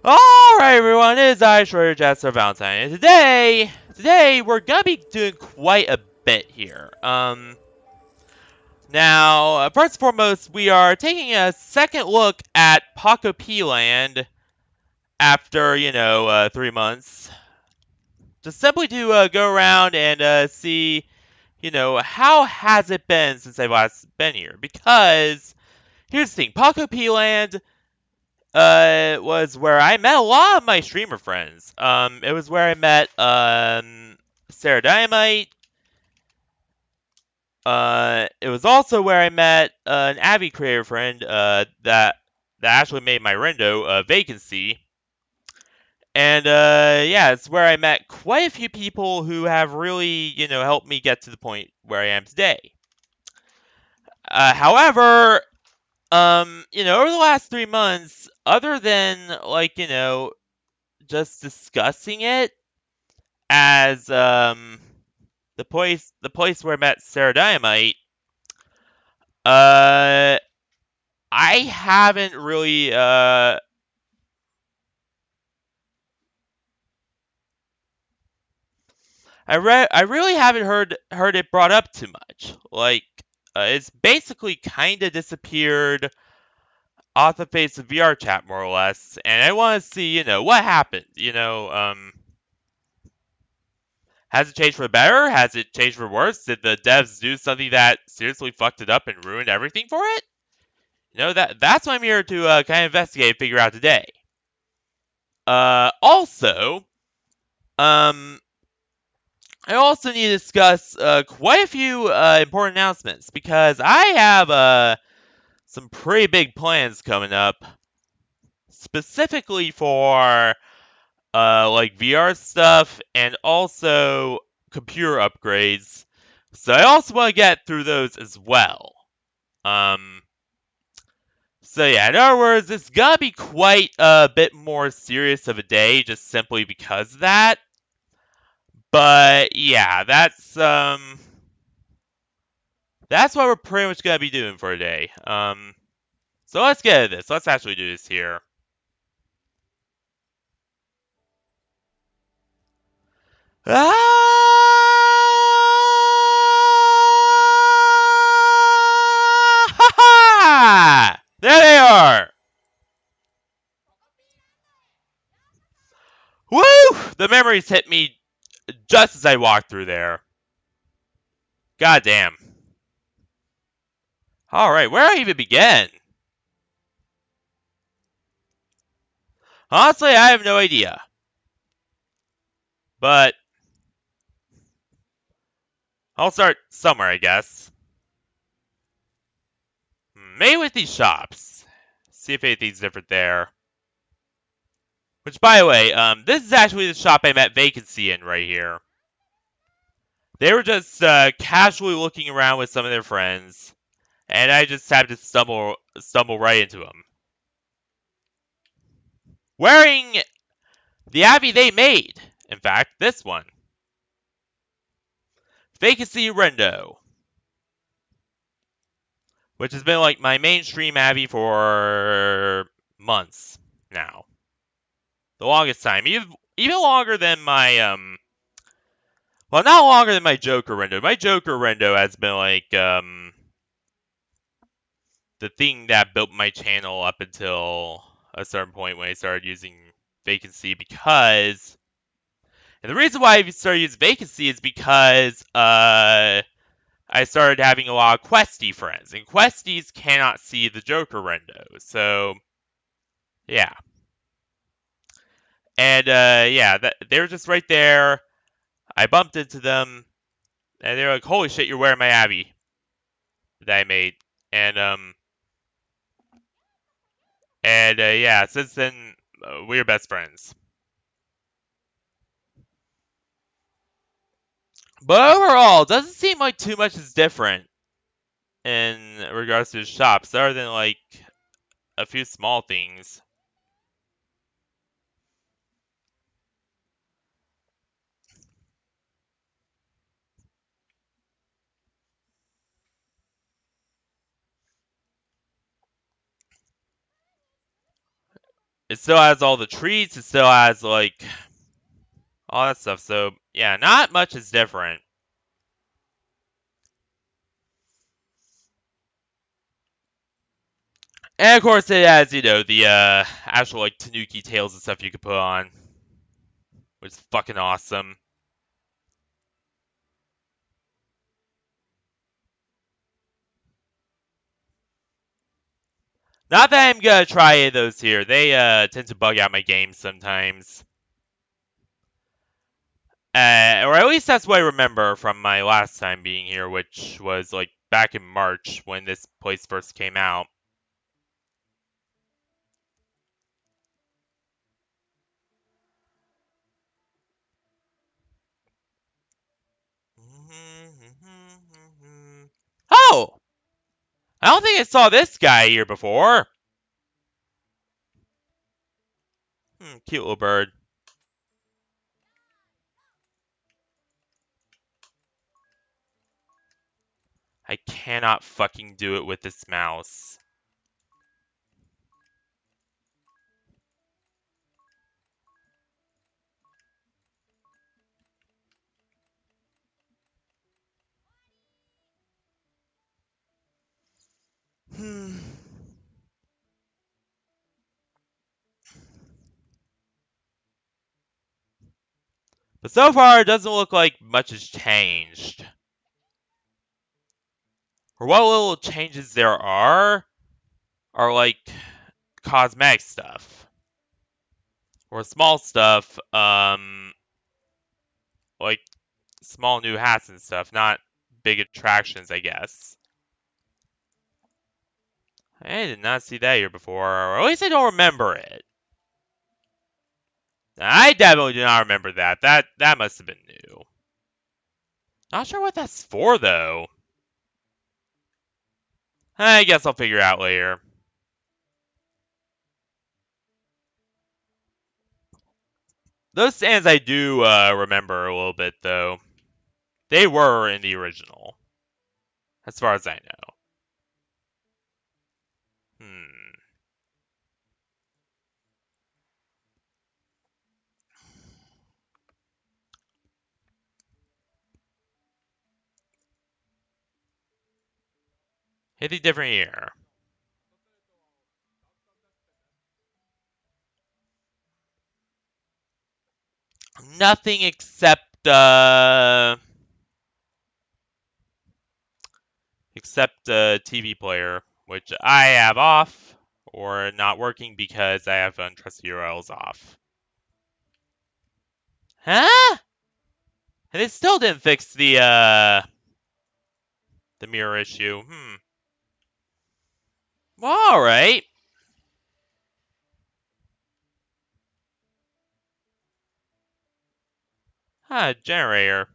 Alright everyone, it is I, VRChat for Valentine, and today we're gonna be doing quite a bit here. Now, first and foremost, we are taking a second look at PokoPeaLand after, 3 months. Just simply to go around and see, how has it been since I've last been here. Because, here's the thing, PokoPeaLand was where I met a lot of my streamer friends. It was where I met Sarah Dynamite. It was also where I met an Abby creator friend that actually made my rendo Vacancy. And yeah, it's where I met quite a few people who have really, helped me get to the point where I am today. However, over the last 3 months, other than just discussing it as the place where I met Sarah Dynamite, I haven't really I really haven't heard it brought up too much. It's basically kind of disappeared off the face of VRChat more or less, and I want to see what happened. Has it changed for the better? Has it changed for worse? Did the devs do something that seriously fucked it up and ruined everything for it? That's what I'm here to kind of investigate and figure out today. Also, I also need to discuss quite a few important announcements because I have some pretty big plans coming up, specifically for VR stuff and also computer upgrades. So I also want to get through those as well. So yeah, in other words, it's gonna be quite a bit more serious of a day, just simply because of that. But yeah, that's what we're pretty much gonna be doing for today. So let's get into this. Let's actually do this here. Ha ha! There they are. Woo! The memories hit me just as I walked through there. God damn. Alright, where do I even begin? Honestly, I have no idea. But I'll start somewhere, I guess. Maybe with these shops. See if anything's different there. Which, by the way, this is actually the shop I met Vacancy in right here. They were just casually looking around with some of their friends, and I just happened to stumble right into them. Wearing the Abby they made. In fact, this one. Vacancy Rendo. Which has been like my mainstream Abby for months now. The longest time. Even longer than my well, not longer than my Joker Rendo. My Joker Rendo has been like the thing that built my channel up until a certain point when I started using Vacancy, because and the reason why I started using Vacancy is because I started having a lot of questy friends, and questies cannot see the Joker Rendo. So yeah. And yeah, they were just right there. I bumped into them, and they're like, "Holy shit, you're wearing my Abby that I made." And yeah, since then we're best friends. But overall, it doesn't seem like too much is different in regards to the shops, other than like a few small things. It still has all the treats. It still has, like, all that stuff. So, yeah, not much is different. And, of course, it has, you know, the actual, like, Tanuki tails and stuff you can put on, which is fucking awesome. Not that I'm gonna try any of those here. They tend to bug out my games sometimes. Or at least that's what I remember from my last time being here, which was like back in March when this place first came out. Oh! I don't think I saw this guy here before. Cute little bird. I cannot fucking do it with this mouse. But so far, it doesn't look like much has changed. Or what little changes there are like cosmetic stuff. Or small stuff, like small new hats and stuff, not big attractions, I guess. I did not see that here before, or at least I don't remember it. I definitely do not remember that. That must have been new. Not sure what that's for, though. I guess I'll figure out later. Those stands I do remember a little bit, though. They were in the original, as far as I know. Hmm. Hit the different year. Nothing except a TV player, which I have off or not working because I have untrusted URLs off. Huh? And it still didn't fix the mirror issue. Well, all right. Generator.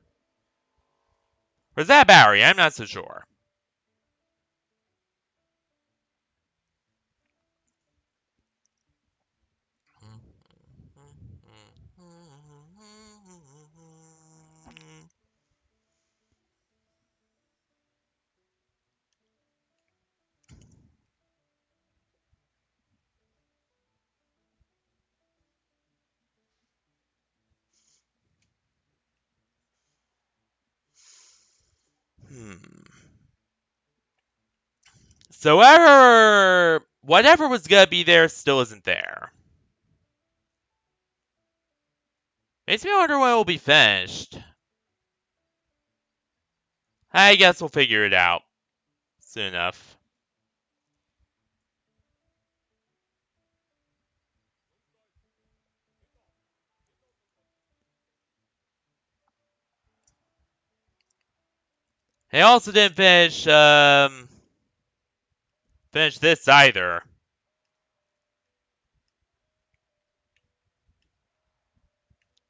Or is that battery? I'm not so sure. So whatever was gonna be there still isn't there. Makes me wonder when it will be finished. I guess we'll figure it out soon enough. They also didn't finish this either.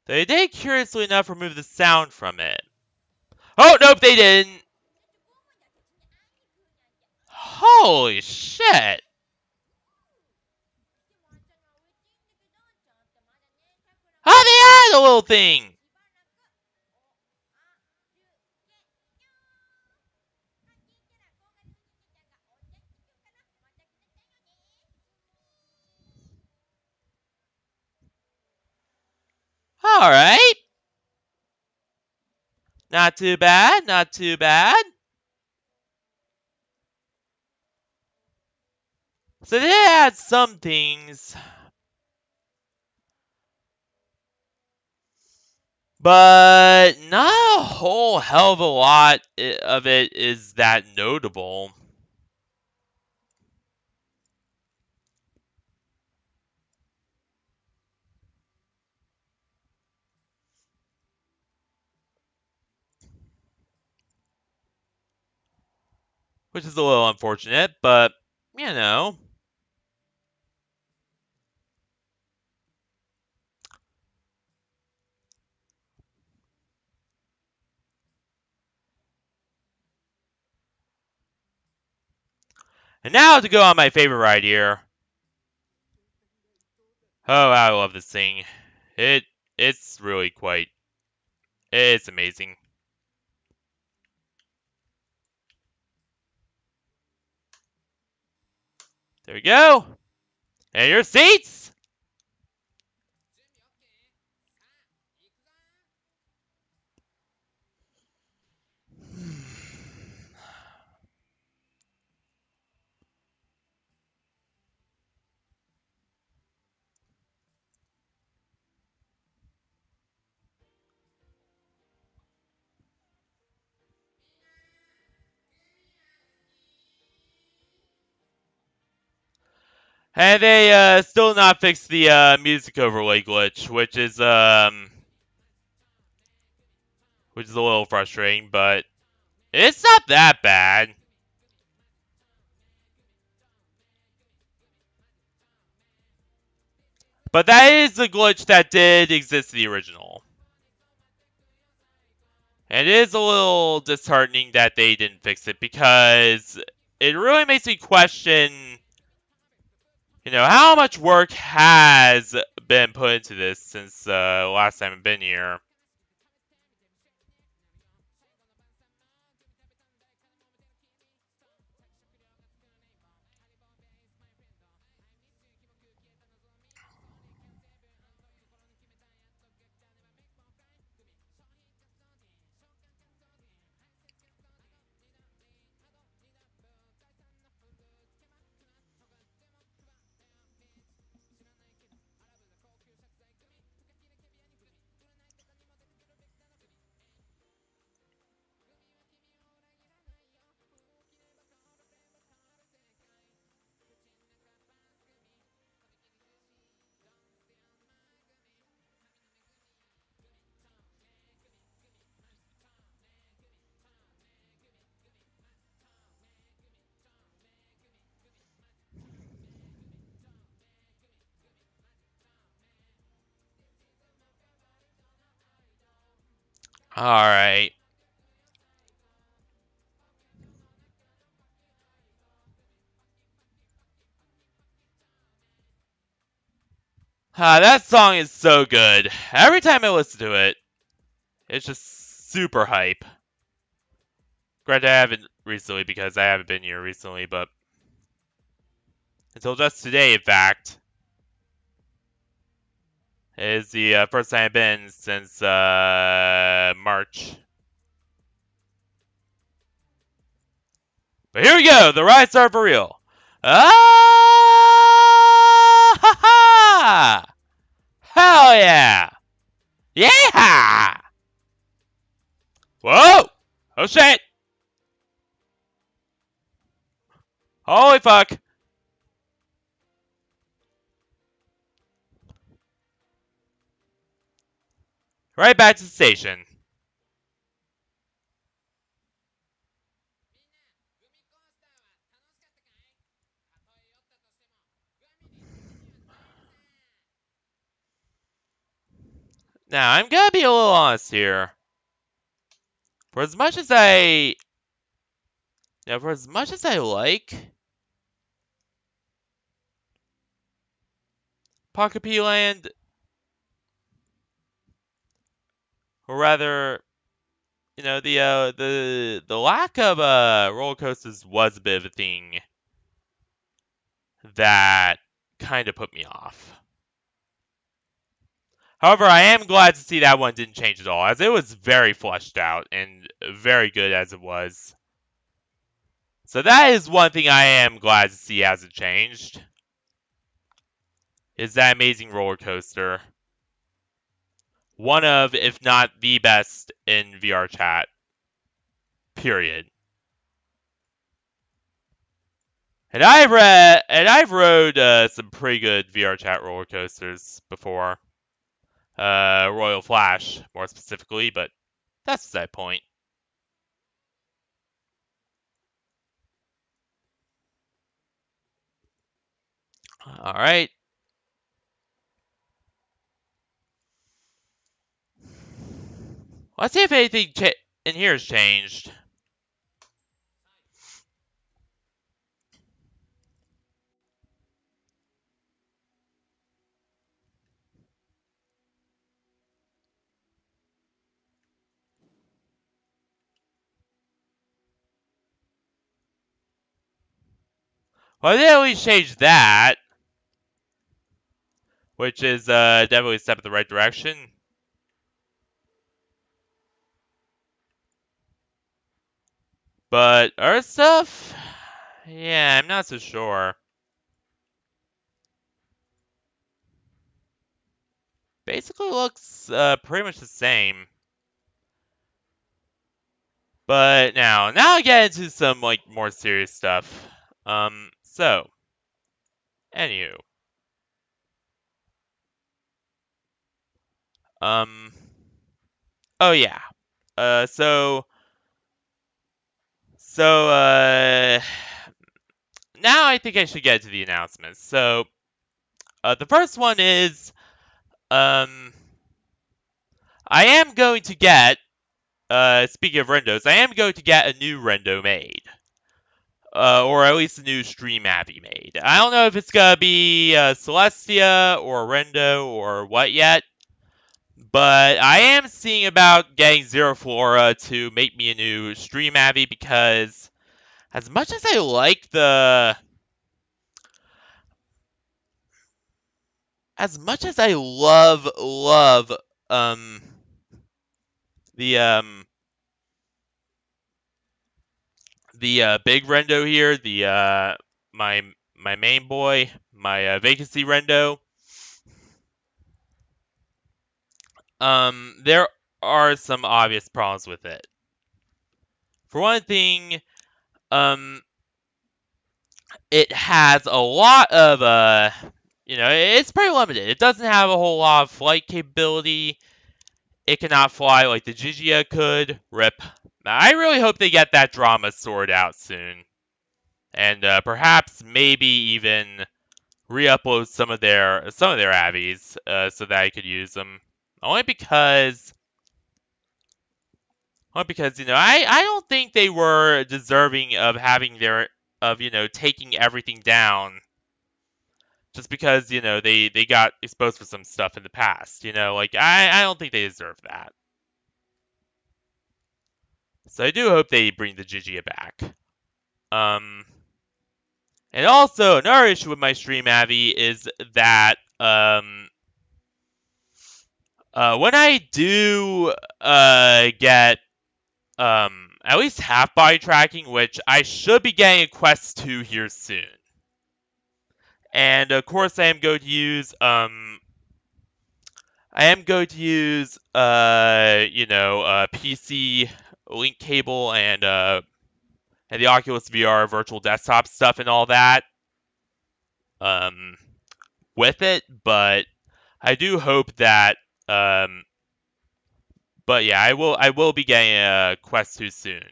They did, curiously enough, remove the sound from it. Oh, nope, they didn't. Holy shit. Oh, they had a little thing. Alright. Not too bad, not too bad. So they had some things, but not a whole hell of a lot of it is that notable. Which is a little unfortunate, but, you know. And now to go on my favorite ride here. Oh, I love this thing. It's really it's amazing. There we go. And your seats! And they still not fixed the music overlay glitch, which is a little frustrating, but it's not that bad. But that is a glitch that did exist in the original. And it is a little disheartening that they didn't fix it because it really makes me question, how much work has been put into this since last time I've been here. Alright. That song is so good. Every time I listen to it, it's just super hype. Granted, I haven't recently because I haven't been here recently, but until just today, in fact, is the first time I've been since March. But here we go. The rides start for real. Ah! Ha ha! Hell yeah! Yeah! Whoa! Oh shit! Holy fuck! Right back to the station. Now, I'm gonna be a little honest here. For as much as I... for as much as I like PokoPeaLand, or rather, the lack of roller coasters was a bit of a thing that kind of put me off. However, I am glad to see that one didn't change at all, as it was very fleshed out and very good as it was. So that is one thing I am glad to see hasn't changed. Is that amazing roller coaster. One of, if not the best in VRChat. Period. And I've rode some pretty good VRChat roller coasters before. Royal Flash, more specifically, but that's that point. All right. Let's see if anything in here has changed. Well, they at least changed that, which is definitely a step in the right direction. But other stuff, yeah, I'm not so sure. Basically looks pretty much the same. But now I get into some like more serious stuff. So, anywho, um, oh yeah, so so now I think I should get to the announcements. So, the first one is, um, I am going to get, speaking of rendos, I am going to get a new rendo made. Or at least a new stream Abby made. I don't know if it's gonna be Celestia or Rendo or what yet, but I am seeing about getting Zero Flora to make me a new stream Abby because as much as I like as much as I love um the big rendo here, the my main boy, my vacancy rendo. There are some obvious problems with it. For one thing, um, it has a lot of it's pretty limited. It doesn't have a whole lot of flight capability. It cannot fly like the Gigia could. Rip. I really hope they get that drama sorted out soon, and perhaps maybe even re-upload some of their abbeys so that I could use them. Only because I don't think they were deserving of having their of taking everything down just because they got exposed for some stuff in the past. Like I don't think they deserve that. So I do hope they bring the Gigia back. Um, and also another issue with my stream Abby is that when I do get at least half body tracking, which I should be getting a Quest 2 here soon. And of course I am going to use PC link cable and the Oculus VR virtual desktop stuff and all that um with it, but I do hope that but yeah, I will be getting a Quest 2 soon.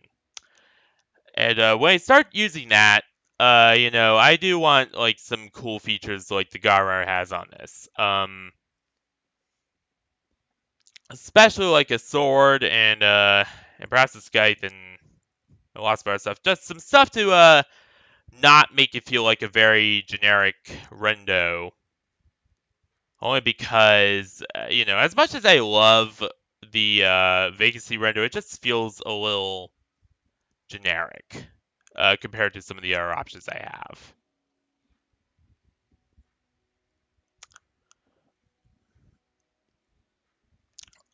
And when I start using that, I do want like some cool features like the Gara has on this. Especially like a sword and perhaps a scythe and lots of other stuff. Just some stuff to not make it feel like a very generic rendo. Only because as much as I love the vacancy render, it just feels a little generic compared to some of the other options I have.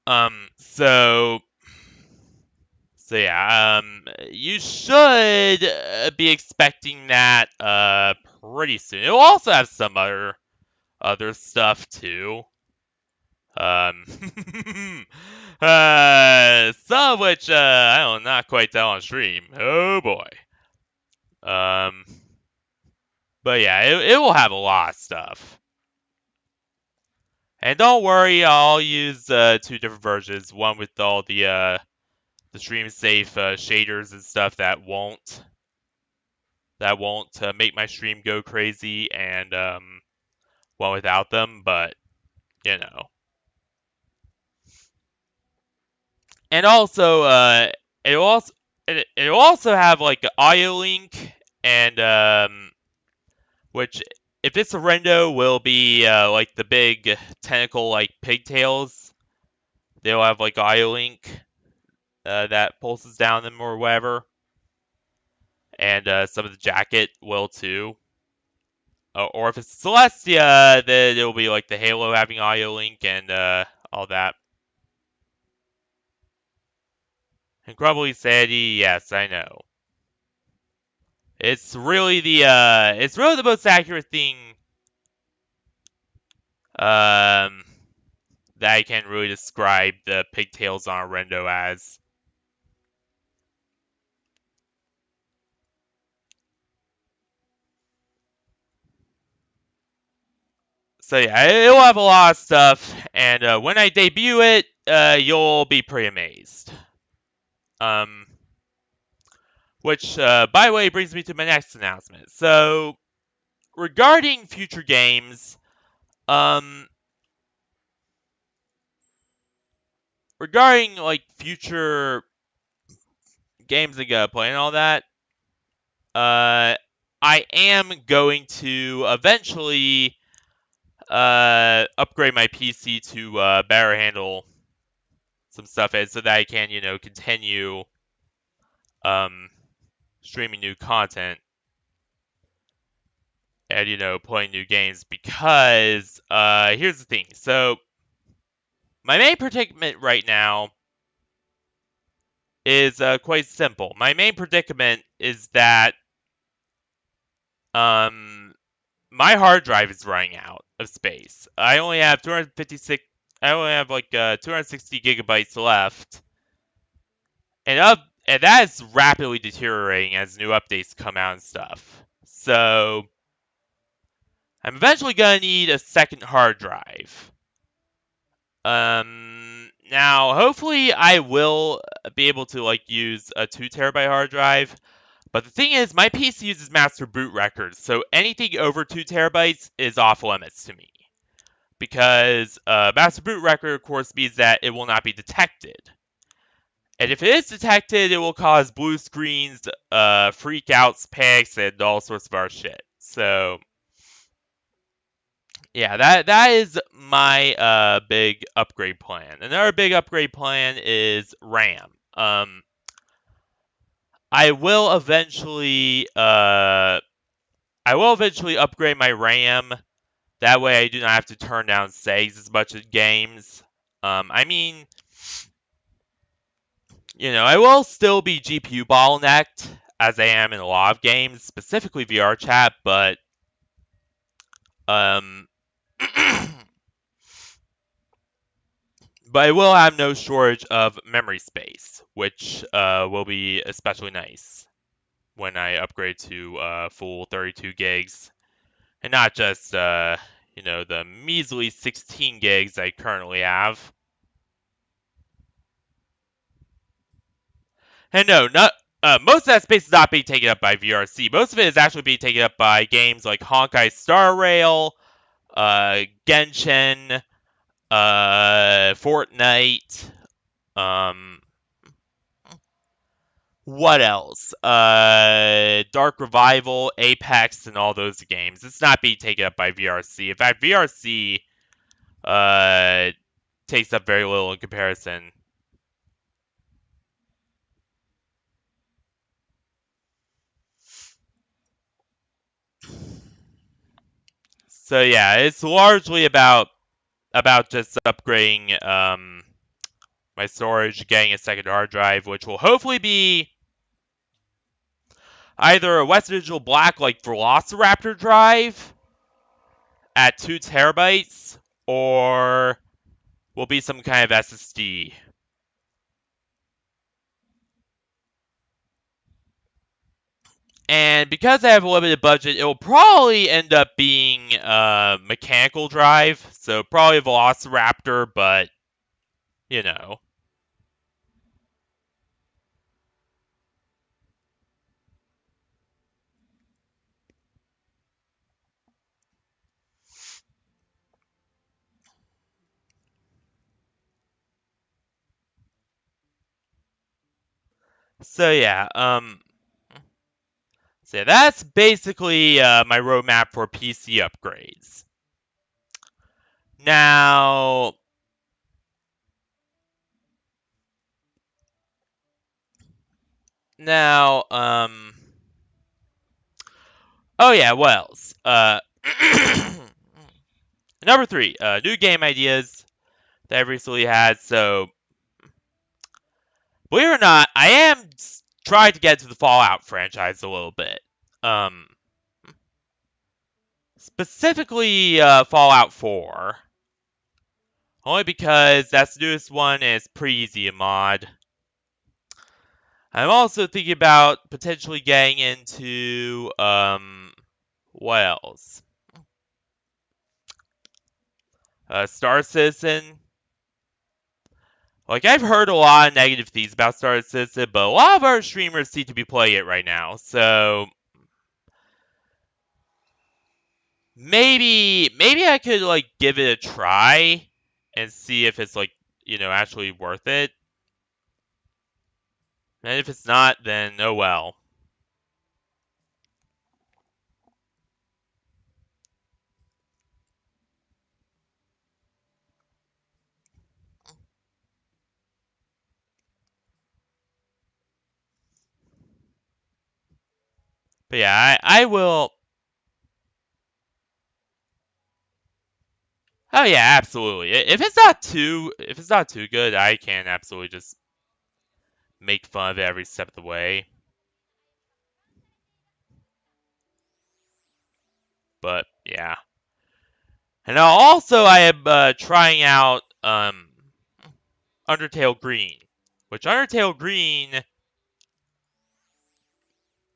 So yeah, you should be expecting that pretty soon. It will also have some other stuff too. Um, some of which I don't not quite tell on stream. Oh boy. Um, but yeah, it will have a lot of stuff. And don't worry, I'll use two different versions. One with all the stream safe shaders and stuff that won't make my stream go crazy, and one without them. But you know, and also it'll also it'll also have like an audio link, and which if it's a rendo will be like the big tentacle like pigtails. They'll have like audio link that pulses down them or whatever, and some of the jacket will too. Or if it's Celestia, then it'll be like the Halo having audio link and all that. And Grumbly Sandy, yes, I know. It's really the most accurate thing um, that I can really describe the pigtails on a rendo as. So yeah, it will have a lot of stuff, and when I debut it, you'll be pretty amazed. Um, which, by the way, brings me to my next announcement. So, regarding future games, um, regarding like future games I'm gonna play and all that, I am going to eventually upgrade my PC to better handle some stuff, and so that I can continue um streaming new content and playing new games, because here's the thing. So my main predicament right now is quite simple. My main predicament is that um my hard drive is running out of space. I only have 256. I only have like 260 gigabytes left, and that is rapidly deteriorating as new updates come out and stuff. So I'm eventually gonna need a second hard drive. Now hopefully I will be able to like use a 2 terabyte hard drive. But the thing is, my PC uses master boot records, so anything over 2 terabytes is off limits to me. Because master boot record, of course, means that it will not be detected. And if it is detected, it will cause blue screens, freakouts, panics, and all sorts of our shit. So, yeah, that is my big upgrade plan. Another big upgrade plan is RAM. I will eventually upgrade my RAM. That way I do not have to turn down settings as much as games. I mean, I will still be GPU bottlenecked, as I am in a lot of games, specifically VRChat, but um, but I will have no shortage of memory space, which will be especially nice when I upgrade to full 32 gigs, and not just the measly 16 gigs I currently have. And no, not most of that space is not being taken up by VRC. Most of it is actually being taken up by games like Honkai Star Rail, Genshin, Fortnite, um, what else? Dark Revival, Apex, and all those games. It's not being taken up by VRC. In fact, VRC uh, takes up very little in comparison. So yeah, it's largely about just upgrading my storage, getting a second hard drive, which will hopefully be either a Western Digital Black like Velociraptor drive at 2 terabytes, or will be some kind of SSD. And because I have a limited budget, it will probably end up being a mechanical drive, so probably a Velociraptor, but, you know. So yeah, so that's basically my roadmap for PC upgrades. Now, now, oh yeah, what else? Number 3, new game ideas that I've recently had. So, believe it or not, I am trying to get to the Fallout franchise a little bit. Specifically, Fallout 4. Only because that's the newest one and it's pretty easy to mod. I'm also thinking about potentially getting into, what else? Star Citizen. Like, I've heard a lot of negative things about Star Citizen, but a lot of our streamers seem to be playing it right now, so maybe I could, like, give it a try and see if it's, like, actually worth it. And if it's not, then oh well. But yeah, I will. Oh yeah, absolutely. If it's not too good, I can absolutely just make fun of it every step of the way. But yeah, and also I am trying out Undertale Green, which Undertale Green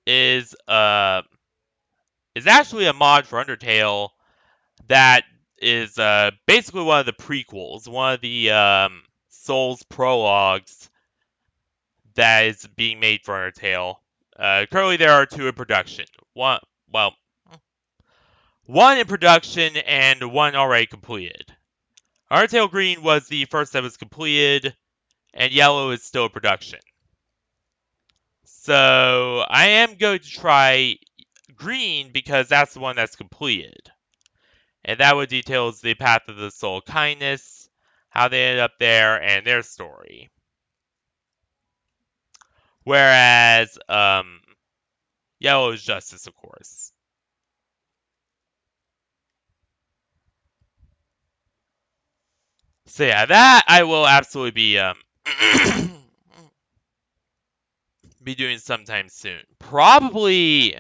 is is actually a mod for Undertale that is basically one of the prequels, one of the Souls prologues that is being made for Undertale. Currently, there are 2 in production. One in production and one already completed. Undertale Green was the first that was completed, and Yellow is still in production. So I am going to try Green because that's the one that's completed. And that one details the path of the soul kindness, how they ended up there, and their story. Whereas Yellow is Justice, of course. So yeah, that I will absolutely be be doing sometime soon. Probably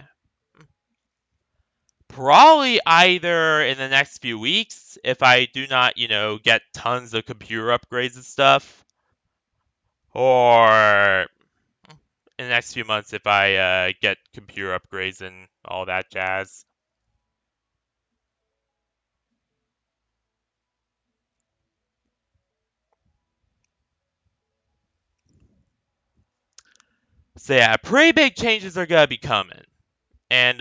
either in the next few weeks if I do not, get tons of computer upgrades and stuff, or in the next few months if I get computer upgrades and all that jazz. So yeah, pretty big changes are gonna be coming, and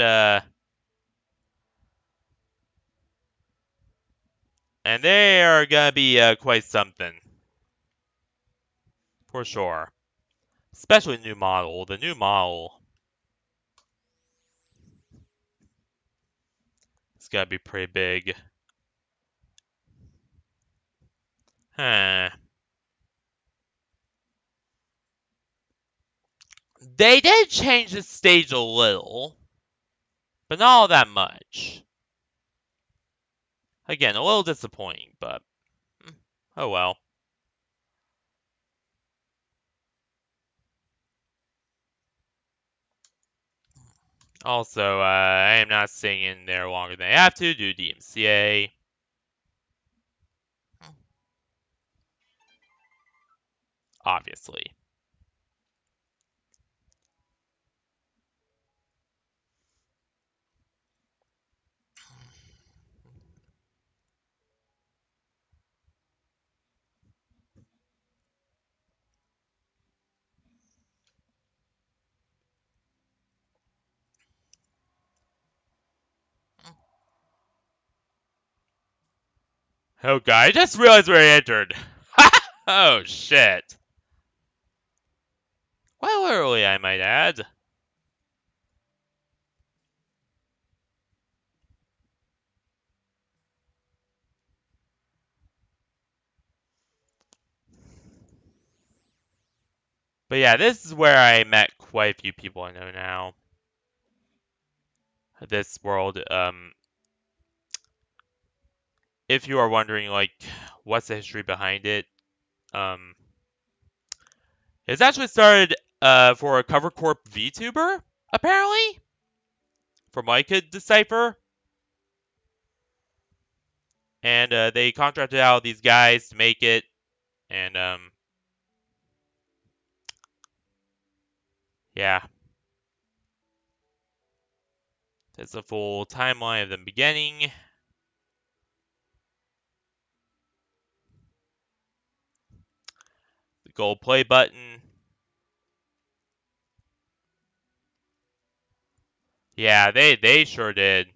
and they are gonna be quite something for sure. Especially the new model. The new model is gonna be pretty big. Huh. They did change the stage a little, but not all that much. Again, a little disappointing, but oh well. Also, I am not staying in there longer than I have to due to DMCA. Obviously. Oh god, I just realized where I entered. Oh shit. Well, early, I might add. But yeah, this is where I met quite a few people I know now. This world, if you are wondering, like, what's the history behind it, um, it's actually started, for a Cover Corp VTuber, apparently, from what I could decipher. And, they contracted out these guys to make it, and, yeah. There's a full timeline of them beginning. The gold play button. Yeah, they sure did.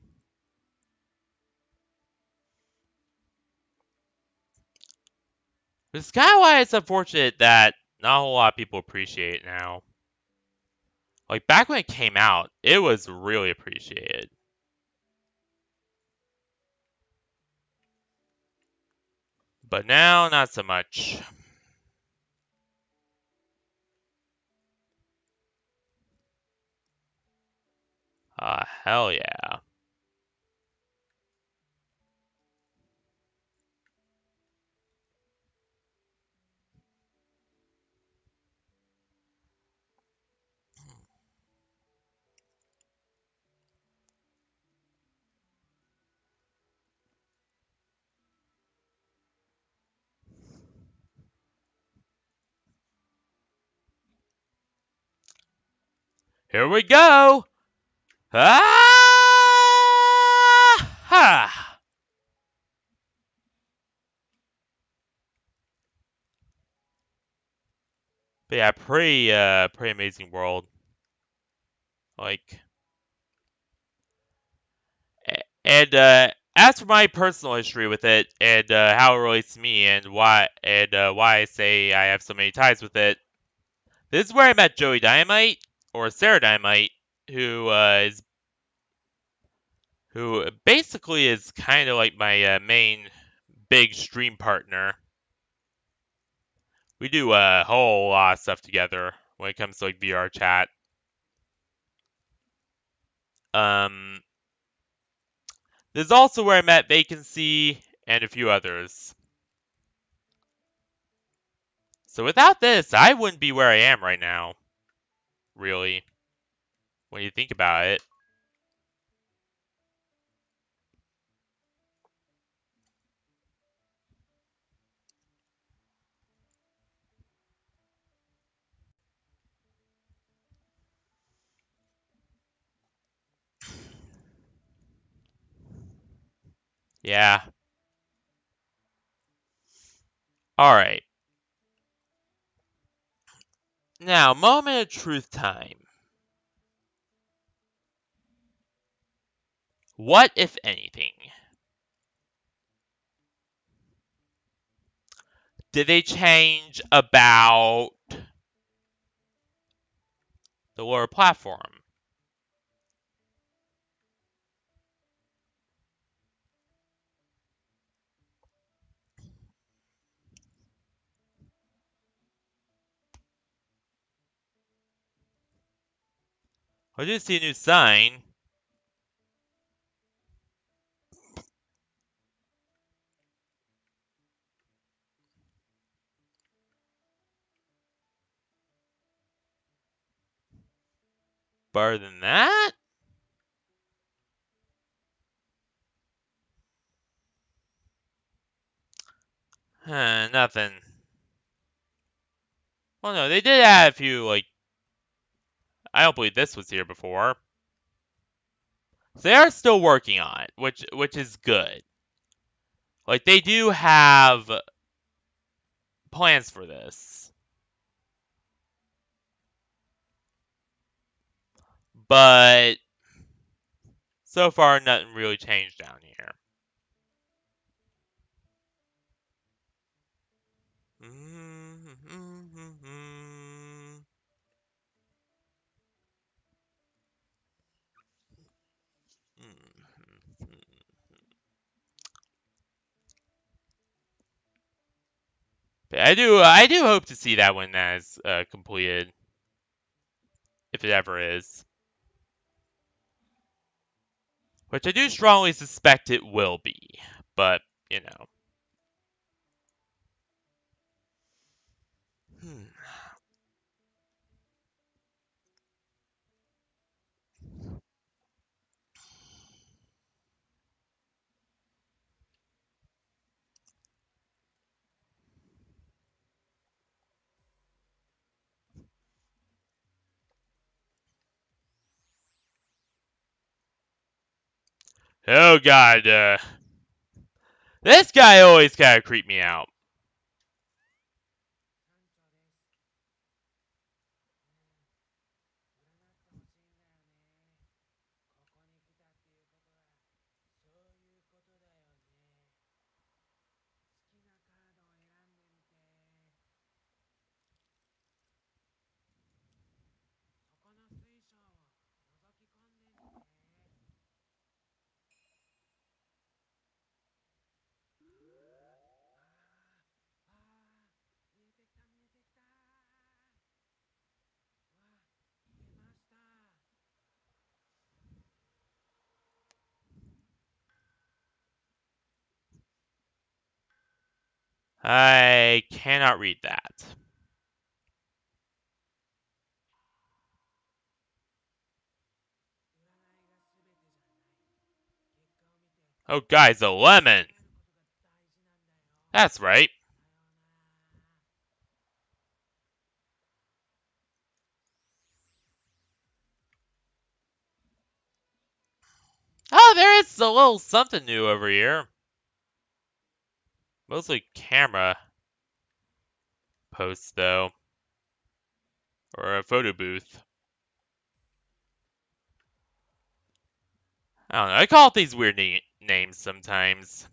It's kind of why it's unfortunate that not a whole lot of people appreciate it now. Like, back when it came out, it was really appreciated. But now, not so much. Hell yeah. Here we go! Ah! Ha! But yeah, pretty amazing world. Like, and, as for my personal history with it, and, how it relates to me, and why I say I have so many ties with it, this is where I met Joey Dynamite, or Sarah Dynamite, who, who basically is kind of like my, main big stream partner. We do a whole lot of stuff together when it comes to, like, VRChat. Um, this is also where I met Vacancy and a few others. So without this, I wouldn't be where I am right now, really, when you think about it. Yeah. Alright. Now, moment of truth time. What, if anything, did they change about the lower platform? I did see a new sign. But other than that, Nothing. Well, no, they did add a few, like, I don't believe this was here before. So they are still working on it, which is good. Like, they do have plans for this. But so far, nothing really changed down here. But I do hope to see that when that is completed, if it ever is. Which I do strongly suspect it will be, but you know. Hmm. Oh god, this guy always kind of creeped me out. I cannot read that. Oh, guys, a lemon. That's right. Oh, there is a little something new over here. Mostly camera posts, though. Or a photo booth. I don't know. I call it these weird names sometimes.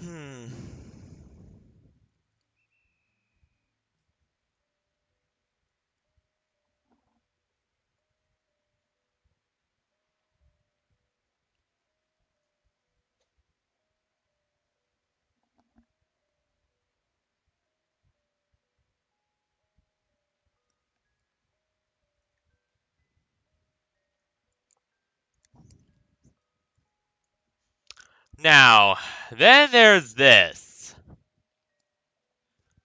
Hmm. Now, then there's this.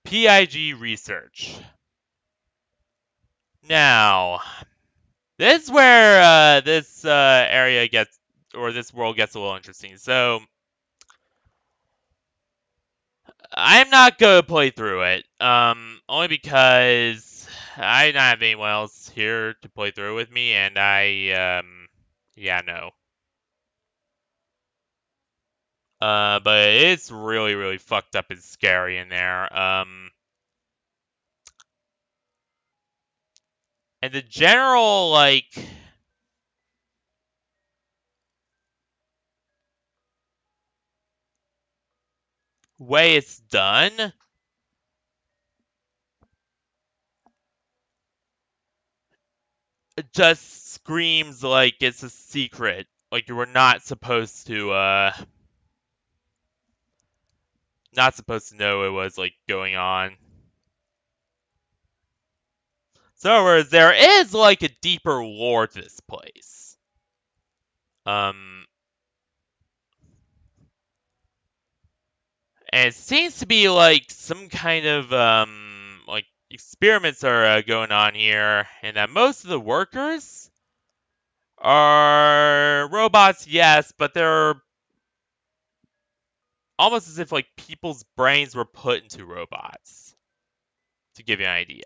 PIG research. Now, this is where this area gets, or this world gets a little interesting. So, I'm not going to play through it, only because I don't have anyone else here to play through with me, and yeah, no. But it's really, really fucked up and scary in there. And the general, like, way it's done just screams like it's a secret. Like you were not supposed to know it was like going on. So in other words, there is like a deeper lore to this place. Um, and it seems to be like some kind of like experiments are going on here, and that most of the workers are robots, yes, but they're almost as if like people's brains were put into robots. To give you an idea.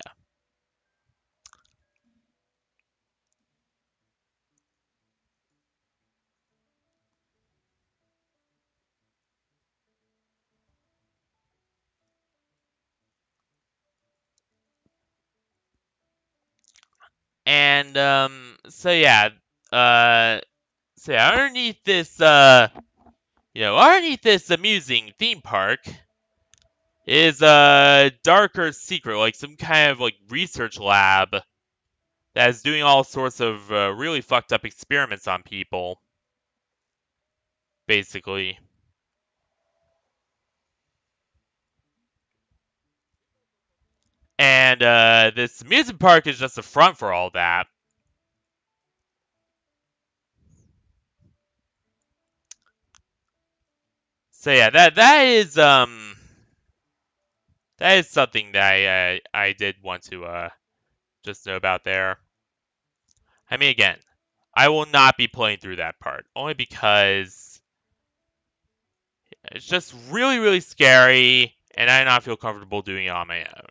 And uh so yeah, underneath this amusing theme park is a darker secret, like some kind of like research lab that's doing all sorts of really fucked up experiments on people, basically. And this amusement park is just a front for all that. So yeah, that is something that I did want to just know about there. I mean, again, I will not be playing through that part only because it's just really really scary, and I do not feel comfortable doing it on my own.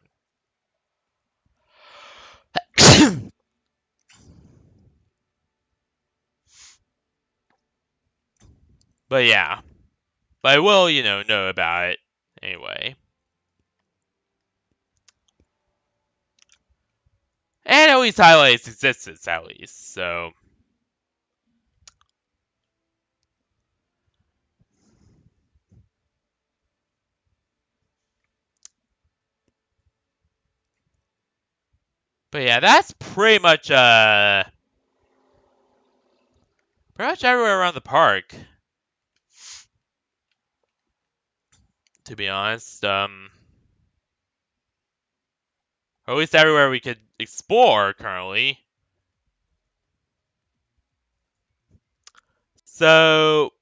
But yeah, but I will know about it anyway, and at least highlight its existence at least. So, but yeah, that's pretty much everywhere around the park. To be honest, or at least everywhere we could explore currently. So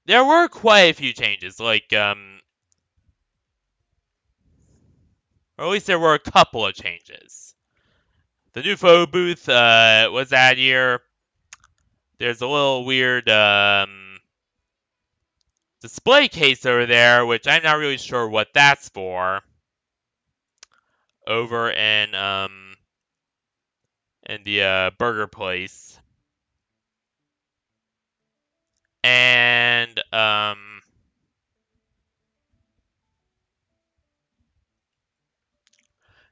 there were quite a few changes, like or at least there were a couple of changes. The new photo booth was added here. There's a little weird display case over there, which I'm not really sure what that's for. Over in the burger place, and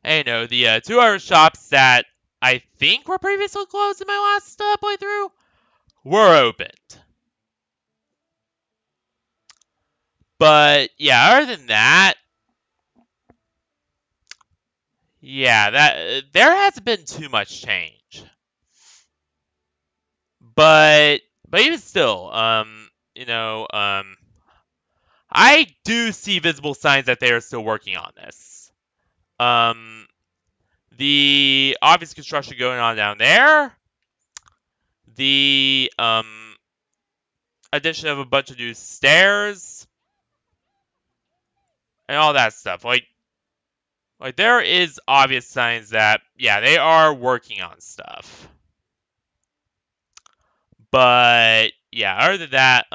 the 2 other shops that I think were previously closed in my last playthrough were opened. But yeah, other than that, yeah, that there hasn't been too much change. But even still, I do see visible signs that they are still working on this. The obvious construction going on down there, the addition of a bunch of new stairs, and all that stuff. Like there is obvious signs that yeah, they are working on stuff. But yeah, other than that,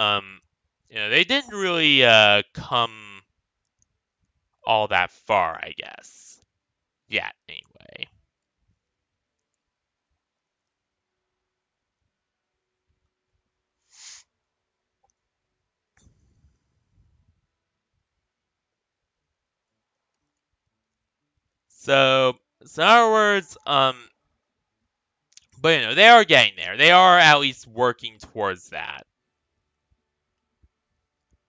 they didn't really come all that far, I guess. Yet, anyway. So in other words, but they are getting there. They are at least working towards that.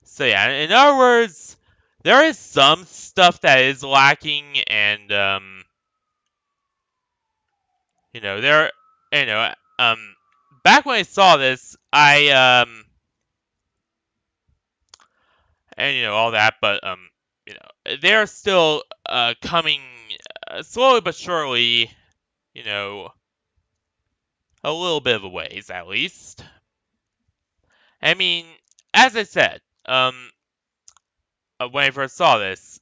So yeah, in other words, there is some stuff that is lacking, and there you know, back when I saw this, and all that, but they're still coming slowly but surely, you know, a little bit of a ways at least. I mean, as I said, when I first saw this,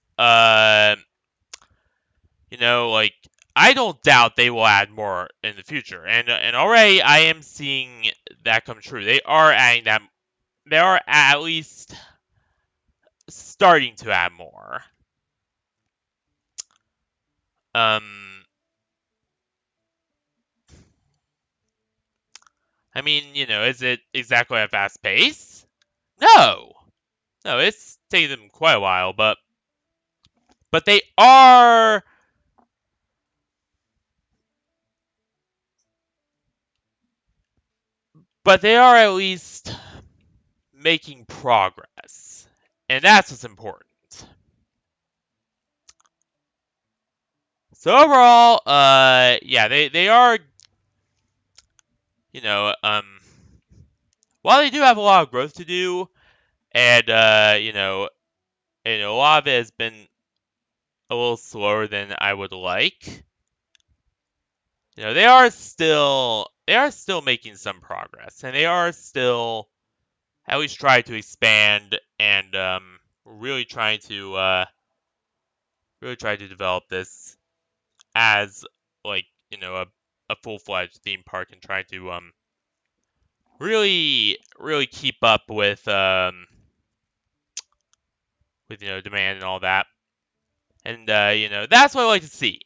like I don't doubt they will add more in the future, and already I am seeing that come true. They are adding that. They are at least starting to add more. Um, I mean, is it exactly at a fast pace? No, no, it's taken them quite a while, but they are at least making progress, and that's what's important. So overall, yeah, they are, you know, while they do have a lot of growth to do, and a lot of it has been a little slower than I would like. They are still making some progress, and they are still at least trying to expand and really try to develop this as like a full-fledged theme park and try to really keep up with demand and all that. And that's what I like to see.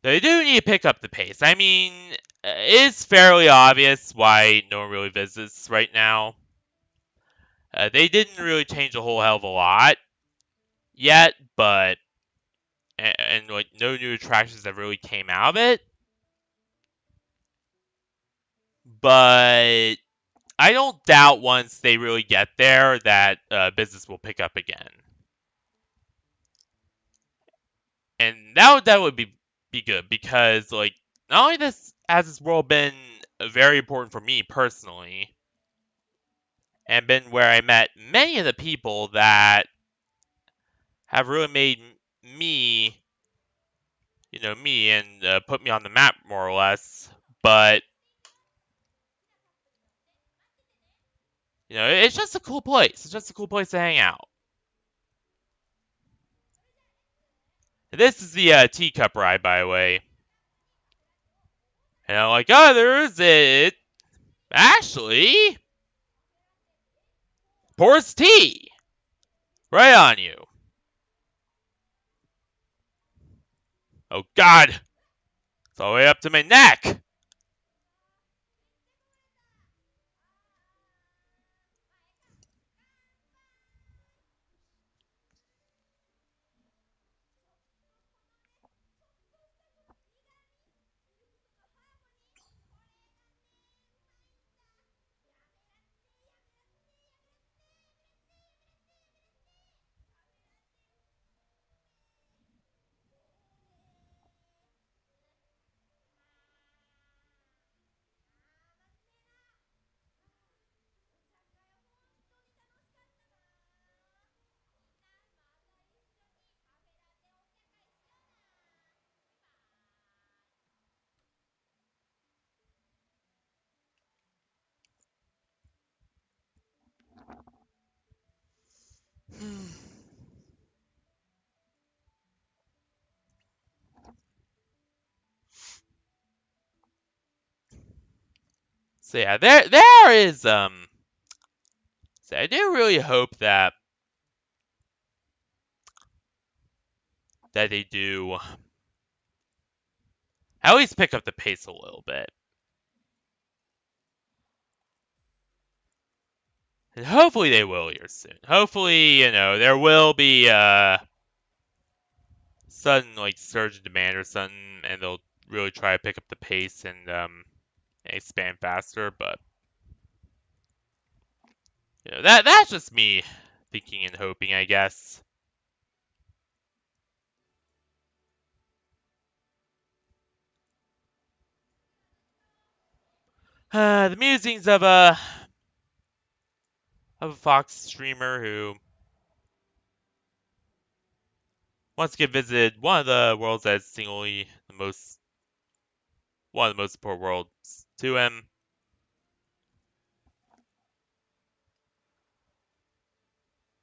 They do need to pick up the pace. I mean, it's fairly obvious why no one really visits right now. They didn't really change a whole hell of a lot yet, but and like no new attractions that really came out of it. But I don't doubt once they really get there that business will pick up again. And that would be good because like not only has this world been very important for me personally, and been where I met many of the people that have really made me, me and put me on the map more or less. But it's just a cool place. It's just a cool place to hang out. This is the teacup ride, by the way. And I'm like, oh, there's it. Actually, pours tea right on you. Oh God, it's all the way up to my neck. So yeah, there is So I do really hope that they do at least pick up the pace a little bit. And hopefully they will here soon. Hopefully, there will be a sudden like surge in demand or something, and they'll really try to pick up the pace and expand faster. But that's just me thinking and hoping, I guess. The musings of a Fox streamer who wants to get visited one of the worlds that's singly the most one of the most important worlds to him.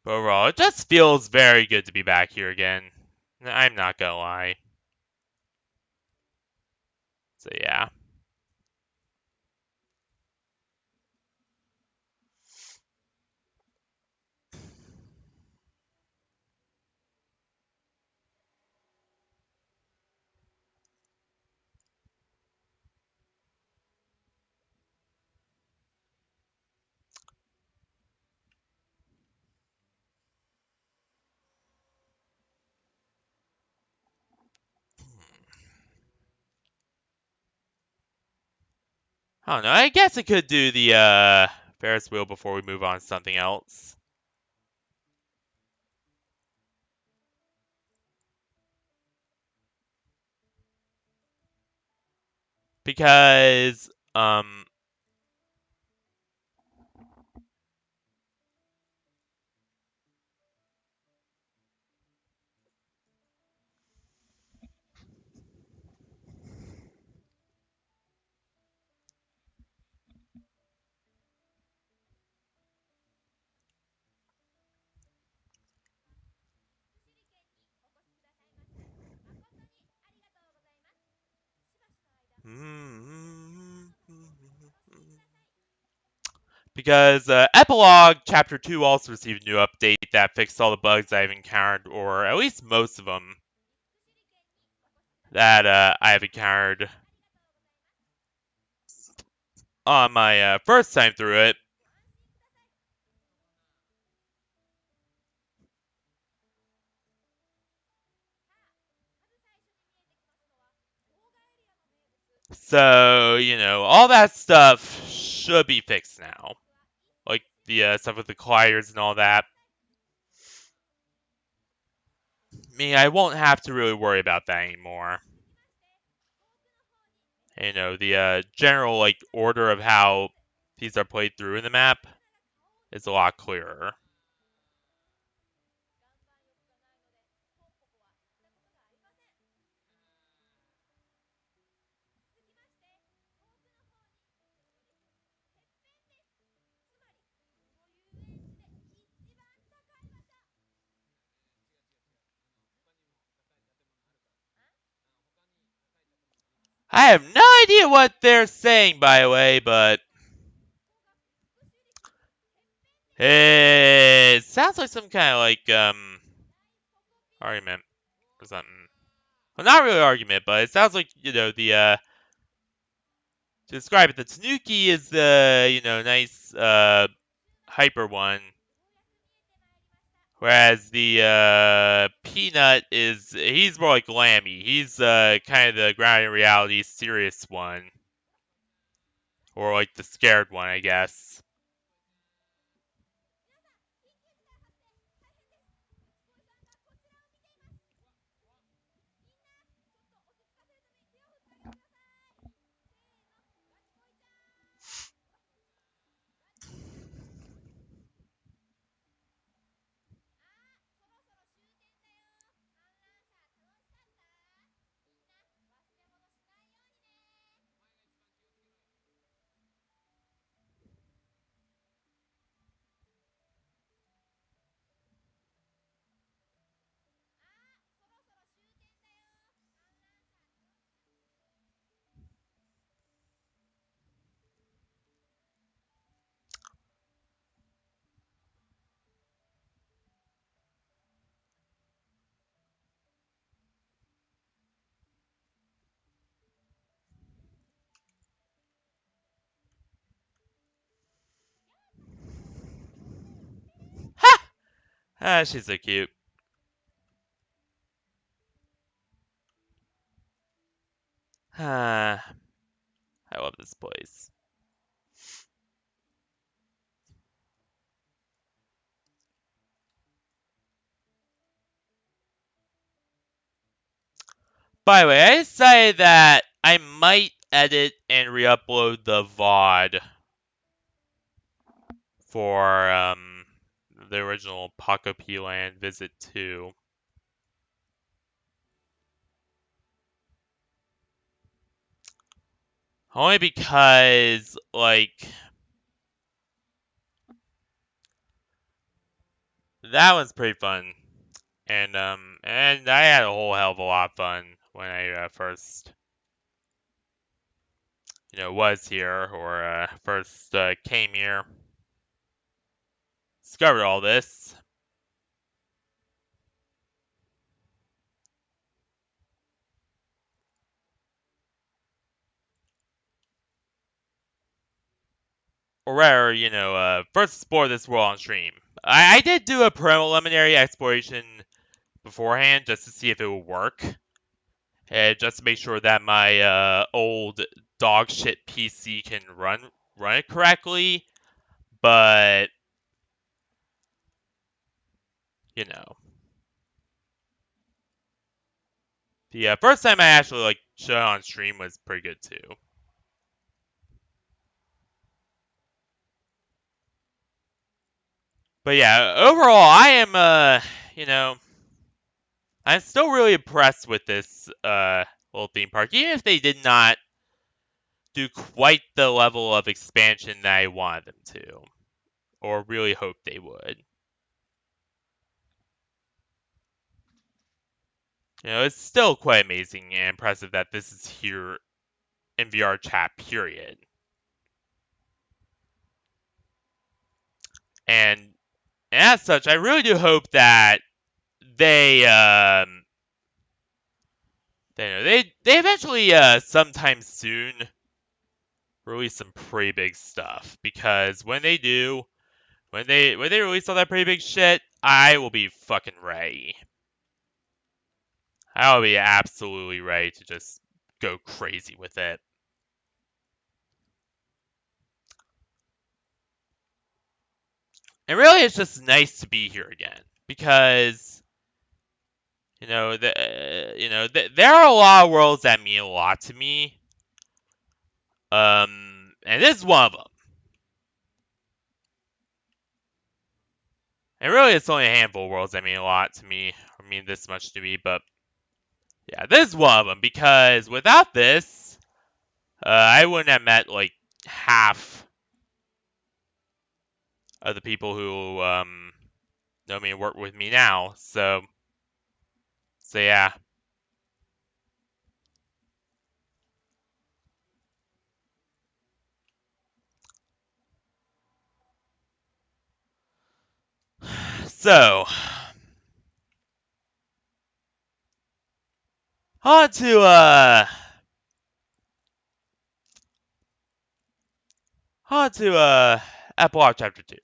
But overall, it just feels very good to be back here again. I'm not gonna lie. So yeah. I don't know. I guess I could do the Ferris wheel before we move on to something else. Because because Epilogue Chapter 2 also received a new update that fixed all the bugs I've encountered, or at least most of them that I have encountered on my first time through it. So, all that stuff should be fixed now. Like the stuff with the colliders and all that. I won't have to really worry about that anymore. The general order of how these are played through in the map is a lot clearer. I have no idea what they're saying, by the way, but it sounds like some kind of argument or something. Well, not really argument, but it sounds like the to describe it, the Tanuki is the nice hyper one, whereas the Peanut he's more like Lammy. He's kind of the grounded reality serious one, or like the scared one, I guess. Ha! Ah, she's so cute. Ah, I love this place. By the way, I decided that I might edit and re-upload the VOD for the original PokoPeaLand Visit 2. Only because, like, that one's pretty fun. And I had a whole hell of a lot of fun when I first, was here, or first came here. Discovered all this. Or rather, first explore this world on stream. I did do a preliminary exploration beforehand just to see if it would work. And just to make sure that my old dog shit PC can run it correctly. But, the first time I actually showed it on stream was pretty good too. But yeah, overall, I am, I'm still really impressed with this little theme park, even if they did not do quite the level of expansion that I wanted them to, or really hoped they would. It's still quite amazing and impressive that this is here in VRChat, period. And as such, I really do hope that they eventually sometime soon release some pretty big stuff, because when they do, when they release all that pretty big shit, I will be fucking ready. I will be absolutely ready to just go crazy with it. And really, it's just nice to be here again, because there are a lot of worlds that mean a lot to me. And this is one of them. And really, it's only a handful of worlds that mean a lot to me, or mean this much to me, but yeah, this is one of them, because without this, I wouldn't have met, half of the people who, know me and work with me now, so yeah. So, on to Epilogue Chapter 2.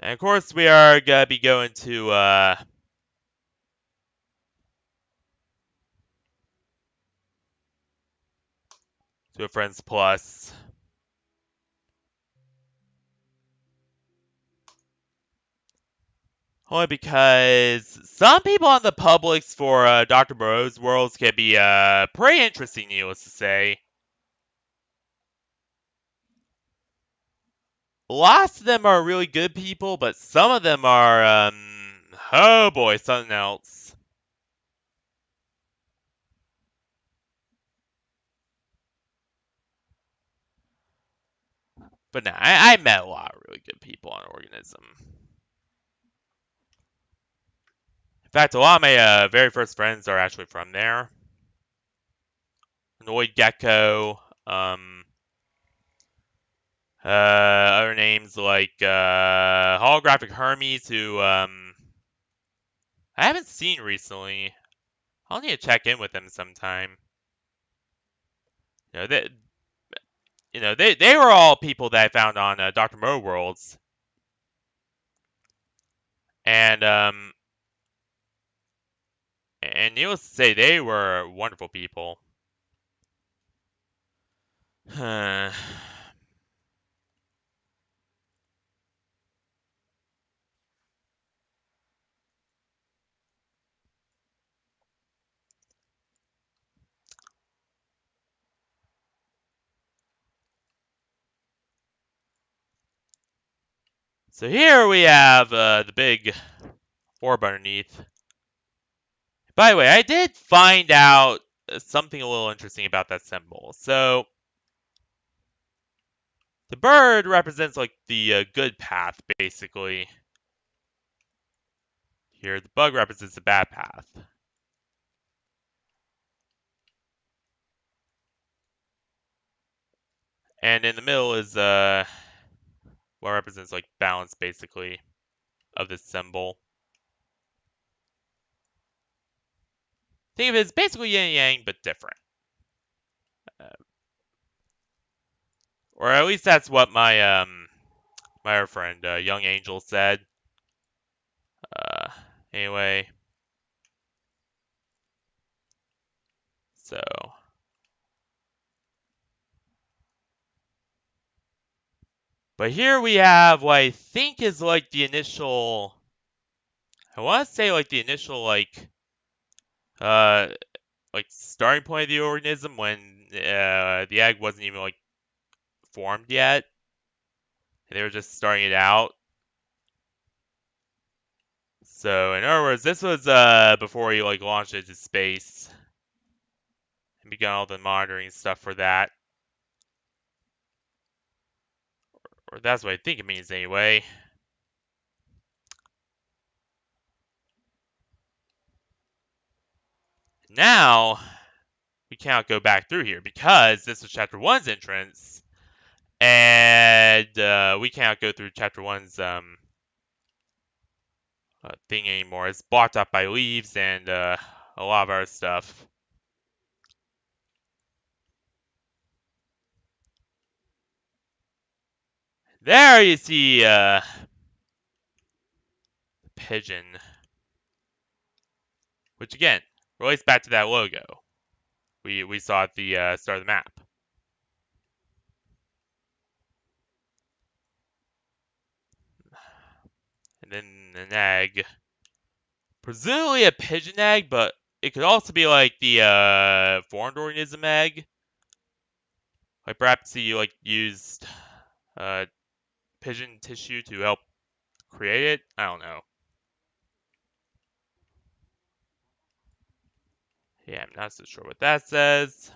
And of course, we are gonna be going to a Friends Plus. Only because some people on the publics for Dr. Moreau's worlds can be pretty interesting, needless to say. Lots of them are really good people, but some of them are, oh boy, something else. But no, I met a lot of really good people on Organism. In fact, a lot of my very first friends are actually from there. Noid Gecko, other names like Holographic Hermes, who I haven't seen recently. I'll need to check in with them sometime. You know, they were all people that I found on Dr. Mo Worlds, and needless to say, they were wonderful people. So here we have the big orb underneath. By the way, I did find out something a little interesting about that symbol. So the bird represents like the good path, basically. Here, the bug represents the bad path. And in the middle is what represents like balance, basically, of this symbol. Think of it as basically yin and yang, but different. Or at least that's what my other friend Young Angel said. Uh, anyway, so but here we have what I think is like the initial. I want to say like the initial uh like starting point of the organism when the egg wasn't even like formed yet. They were just starting it out. So in other words, this was before he like launched it to space and began all the monitoring stuff for that. Or that's what I think it means anyway. Now we cannot go back through here because this was Chapter 1's entrance, and we cannot go through Chapter 1's thing anymore. It's blocked up by leaves and a lot of other stuff. There you see pigeon, which again relates back to that logo we saw at the start of the map. And then an egg, presumably a pigeon egg, but it could also be like the formed organism egg. Like perhaps he like used uh, pigeon tissue to help create it. I don't know. Yeah, I'm not so sure what that says.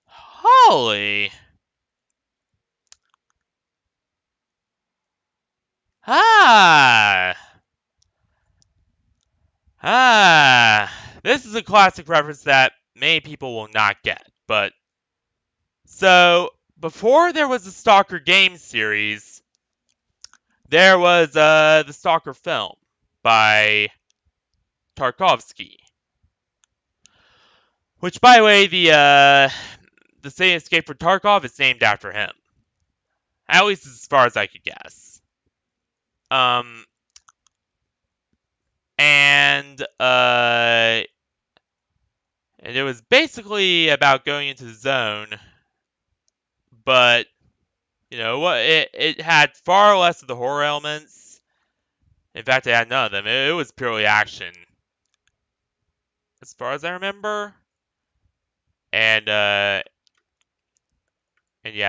Holy. Ah. Ah. This is a classic reference that many people will not get. But so before there was the Stalker game series, there was the Stalker film by Tarkovsky. Which, by the way, the City Escape for Tarkov is named after him. At least as far as I could guess. Um, and it was basically about going into the zone, but you know what? It had far less of the horror elements. In fact, it had none of them. It was purely action, as far as I remember. And yeah,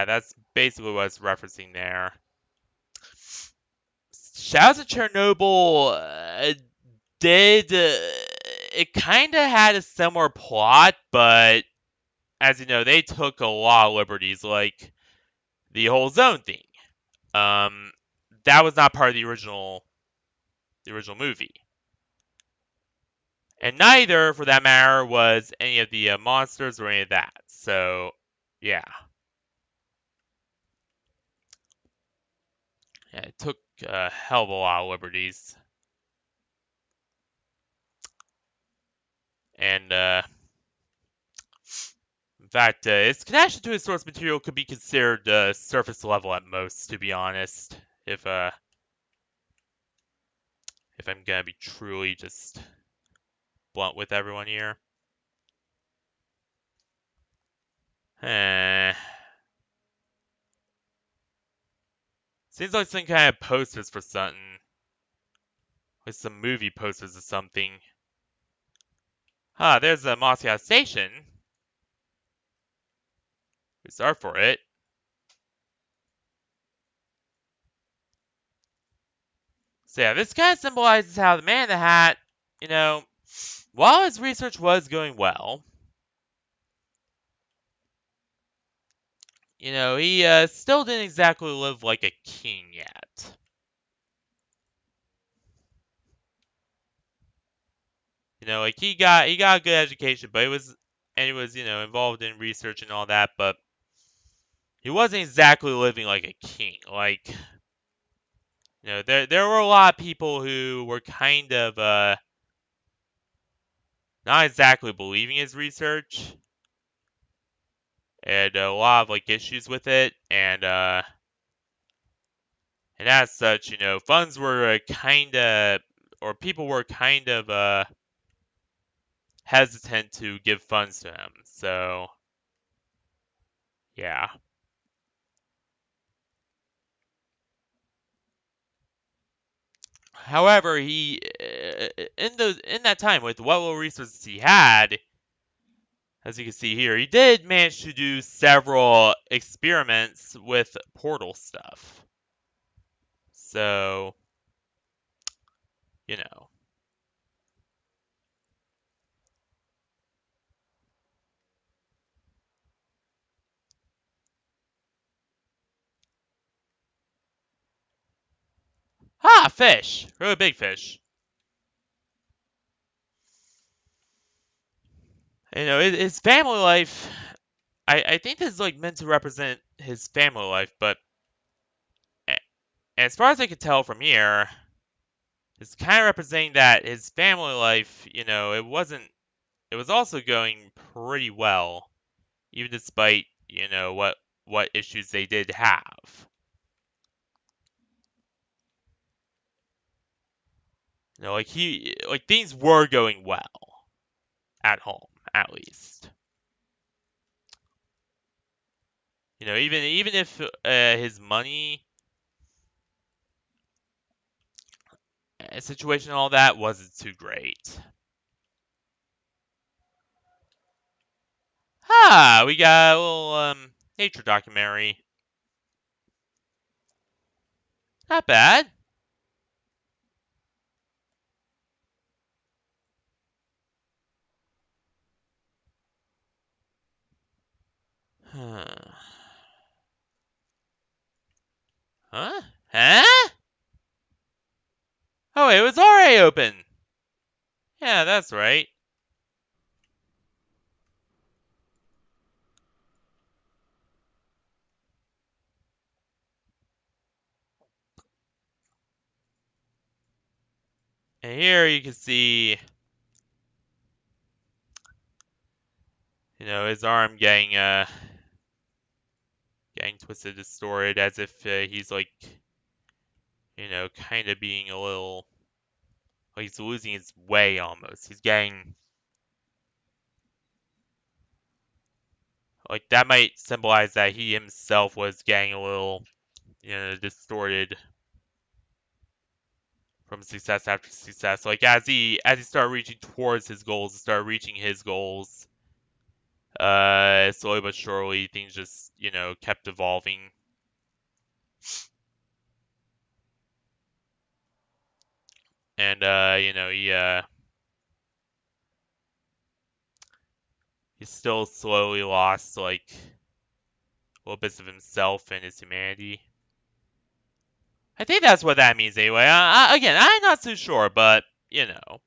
that's basically what it's referencing there. Shadows of Chernobyl did it kind of had a similar plot, but as you know, they took a lot of liberties, like the whole zone thing. Um, that was not part of the original movie, and neither, for that matter, was any of the monsters or any of that. So, yeah. Yeah, it took a hell of a lot of liberties. And, in fact, its connection to its source material could be considered surface level at most, to be honest. If I'm gonna be truly just blunt with everyone here. Eh. Seems like some kind of posters for something. Like some movie posters or something. There's a Moscow station. We start for it. So yeah, this kind of symbolizes how the man in the hat, you know, while his research was going well, he still didn't exactly live like a king yet. Like he got a good education, but he was involved in research and all that, but he wasn't exactly living like a king. Like, there were a lot of people who were kind of not exactly believing his research, and a lot of like issues with it, and as such, funds were kind of, or people were kind of hesitant to give funds to him. So, yeah. However, he in that time with what little resources he had, as you can see here, he did manage to do several experiments with portal stuff. So, you know. Fish! Really big fish. His family life, I think this is like meant to represent his family life, but as far as I could tell from here, it's kind of representing that his family life, it was also going pretty well, even despite, what issues they did have. Like things were going well at home, at least. Even if his money situation and all that wasn't too great. We got a little nature documentary. Not bad. Huh? Huh? Oh, it was already open. Yeah, that's right. And here you can see, his arm getting twisted, distorted, as if he's like, kind of being a little, like he's losing his way almost. He's getting, like that might symbolize that he himself was getting a little, distorted from success after success. Like as he started reaching towards his goals, started reaching his goals, slowly but surely things just, kept evolving. And he still slowly lost like little bits of himself and his humanity. I think that's what that means anyway. Again, I'm not too sure, but you know.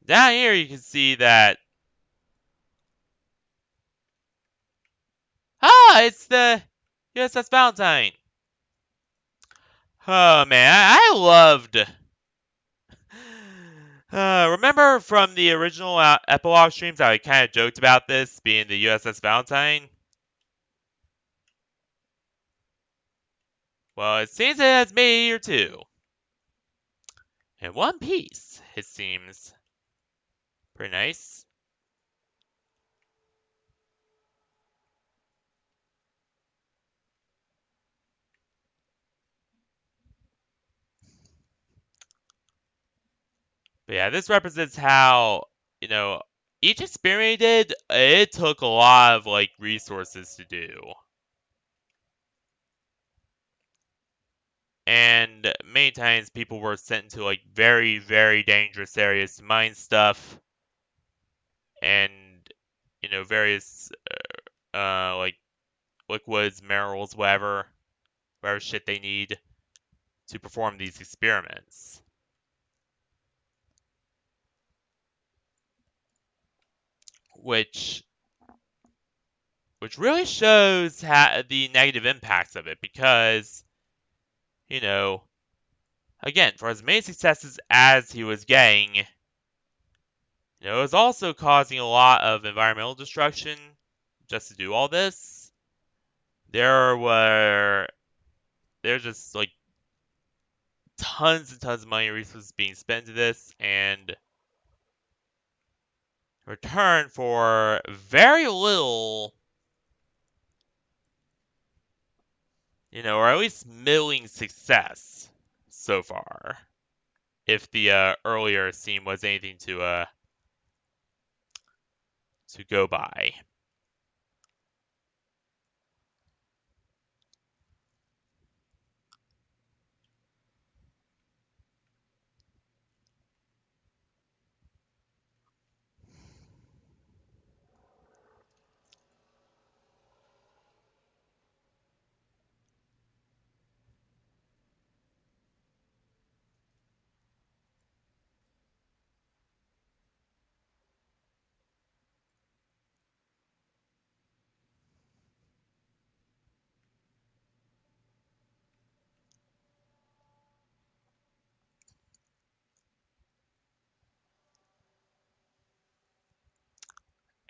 Down here you can see that, it's the USS Valentine. Oh man, I loved. Remember from the original epilogue streams, I kind of joked about this being the USS Valentine. Well, it seems it has made it here too. In one piece, it seems. Pretty nice. But yeah, this represents how, you know, each experiment did, it took a lot of, like, resources to do. And many times people were sent into, like, very, very dangerous areas to mine stuff. And, various, like, liquids, minerals, whatever shit they need to perform these experiments. Which really shows the negative impacts of it because, you know, again, for as many successes as he was getting, it was also causing a lot of environmental destruction just to do all this. There's just like tons and tons of money and resources being spent to this, and in return for very little, or at least middling success so far. If the earlier scene was anything to go by.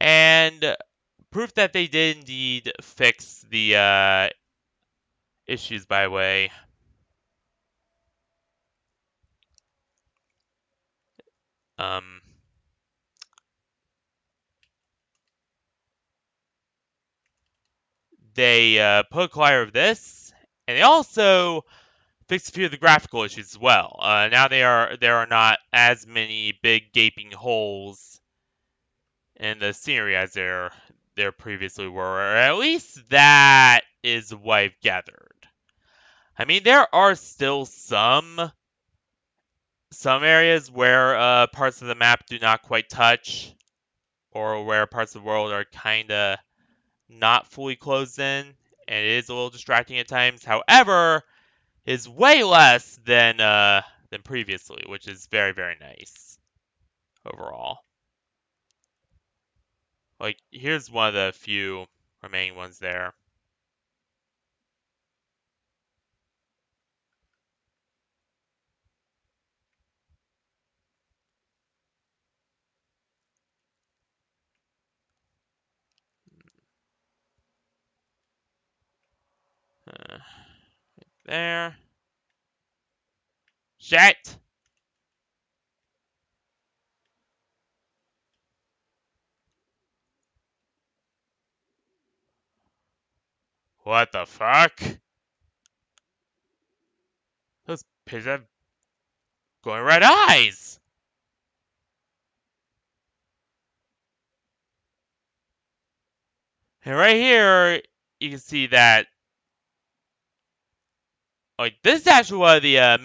And proof that they did indeed fix the issues by way. Um, they put a collider of this, and they also fixed a few of the graphical issues as well. Now there are not as many big gaping holes in the scenery as there previously were, or at least that is what I've gathered. I mean, there are still some areas where parts of the map do not quite touch, or where parts of the world are kind of not fully closed in, and it is a little distracting at times. However, is way less than previously, which is very, very nice overall. Like, here's one of the few remaining ones there. Uh, there. Shit! What the fuck? Those pigs have glowing red eyes! And right here, you can see that, like, this is actually one of the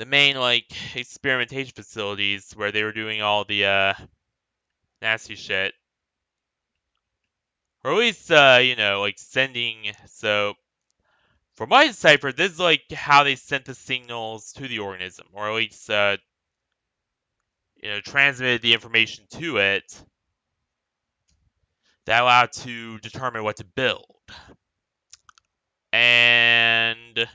main, like, experimentation facilities where they were doing all the nasty shit. Or at least, like, sending, so, from what I deciphered, this is like how they sent the signals to the organism, or at least transmitted the information to it that allowed to determine what to build. And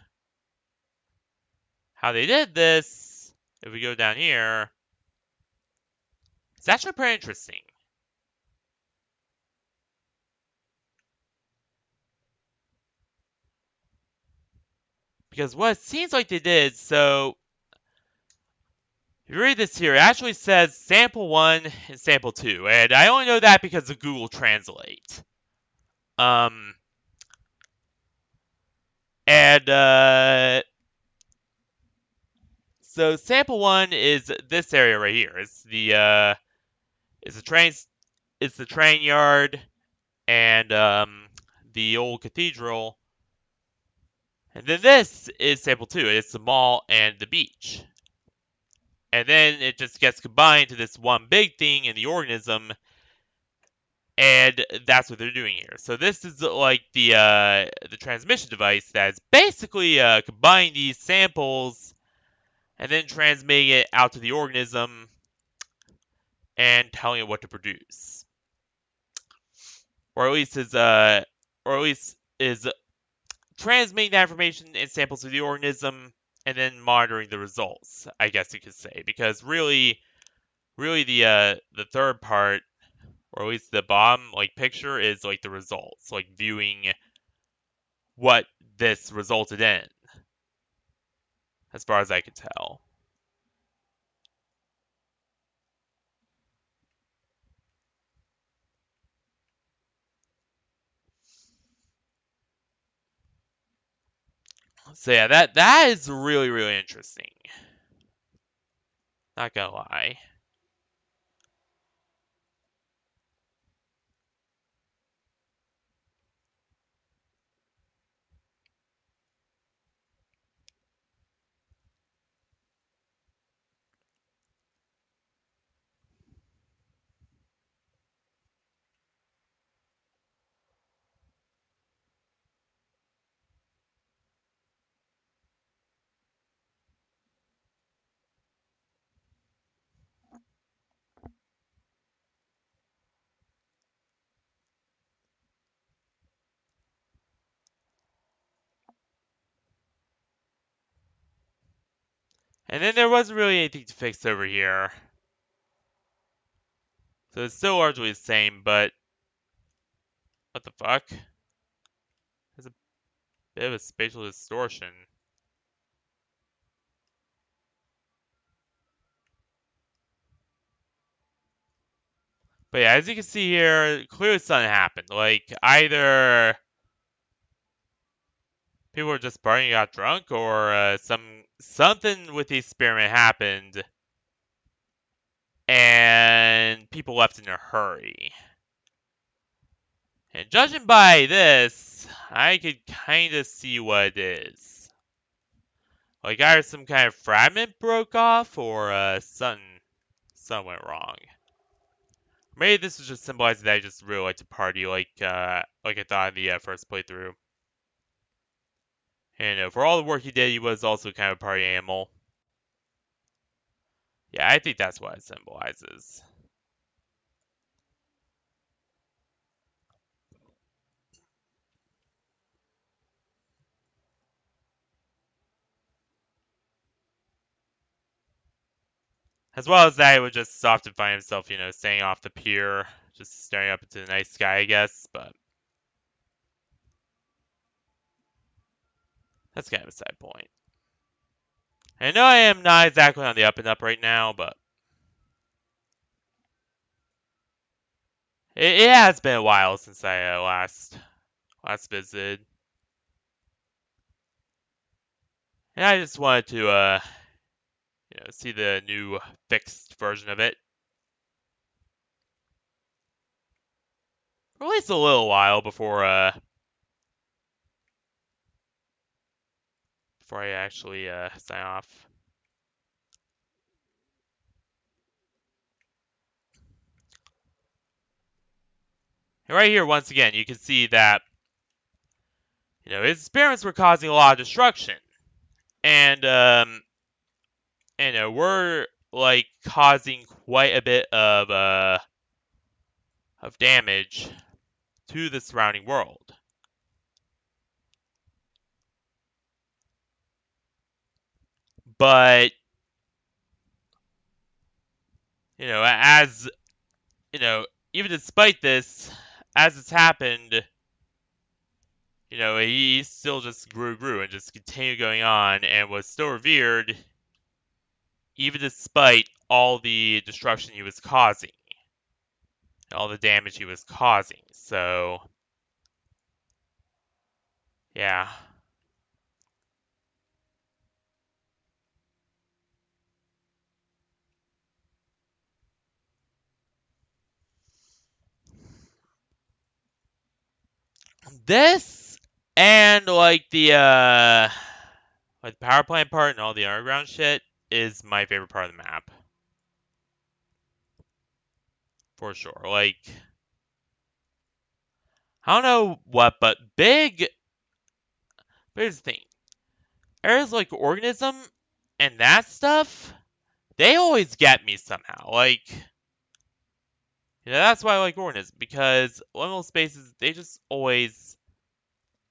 how they did this, if we go down here, it's actually pretty interesting. Because what it seems like they did, so if you read this here, it actually says sample 1 and sample 2, and I only know that because of Google Translate. And so sample 1 is this area right here. It's the train yard and the old cathedral. And then this is sample 2. It's the mall and the beach. And then it just gets combined to this one big thing in the organism, and that's what they're doing here. So this is like the transmission device that's basically combining these samples and then transmitting it out to the organism and telling it what to produce, or at least is transmitting that information and samples to the organism and then monitoring the results, I guess you could say, because really the third part, or at least the bottom like picture, is like the results, like viewing what this resulted in, as far as I could tell. So yeah, that is really, really interesting. Not gonna lie. And then there wasn't really anything to fix over here. So it's still largely the same, but what the fuck? There's a bit of a spatial distortion. But yeah, as you can see here, clearly something happened. Like, either people were just partying, got drunk, or something with the experiment happened, and people left in a hurry. And judging by this, I could kind of see what it is. Like, either some kind of fragment broke off, or something went wrong. Maybe this was just symbolizing that I just really like to party, like I thought in the first playthrough. And for all the work he did, he was also kind of a party animal. Yeah, I think that's what it symbolizes. As well as that, he would just often find himself, staying off the pier, just staring up into the night sky, I guess, but that's kind of a side point. I know I am not exactly on the up and up right now, but it has been a while since I last visited. And I just wanted to, see the new fixed version of it. For at least a little while before I actually sign off. And right here, once again, you can see that his experiments were causing a lot of destruction, and we're like causing quite a bit of damage to the surrounding world. But as even despite this, as it's happened, he still just grew and just continued going on and was still revered, even despite all the destruction he was causing, all the damage he was causing. So, yeah. This and like the power plant part and all the underground shit is my favorite part of the map. For sure. Like, I don't know what, but here's the thing. Areas like organism and that stuff, they always get me somehow. Like, that's why I like organism, because liminal spaces, they just always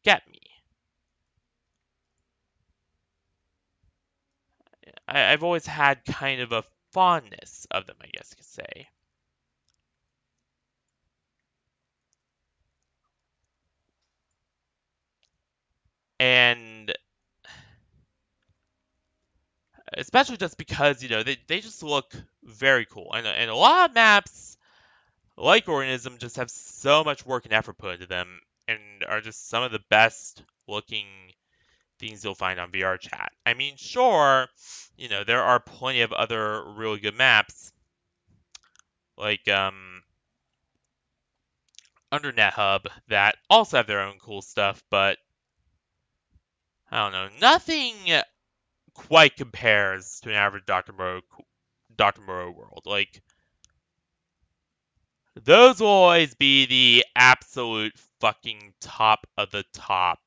get me. I've always had kind of a fondness of them, I guess you could say. And especially just because, they just look very cool. And a lot of maps, like Organism, just have so much work and effort put into them and are just some of the best looking things you'll find on VRChat. I mean, sure, there are plenty of other really good maps, like under NetHub, that also have their own cool stuff, but I don't know, nothing quite compares to an average Dr. Moreau world. Like, those will always be the absolute fucking top of the top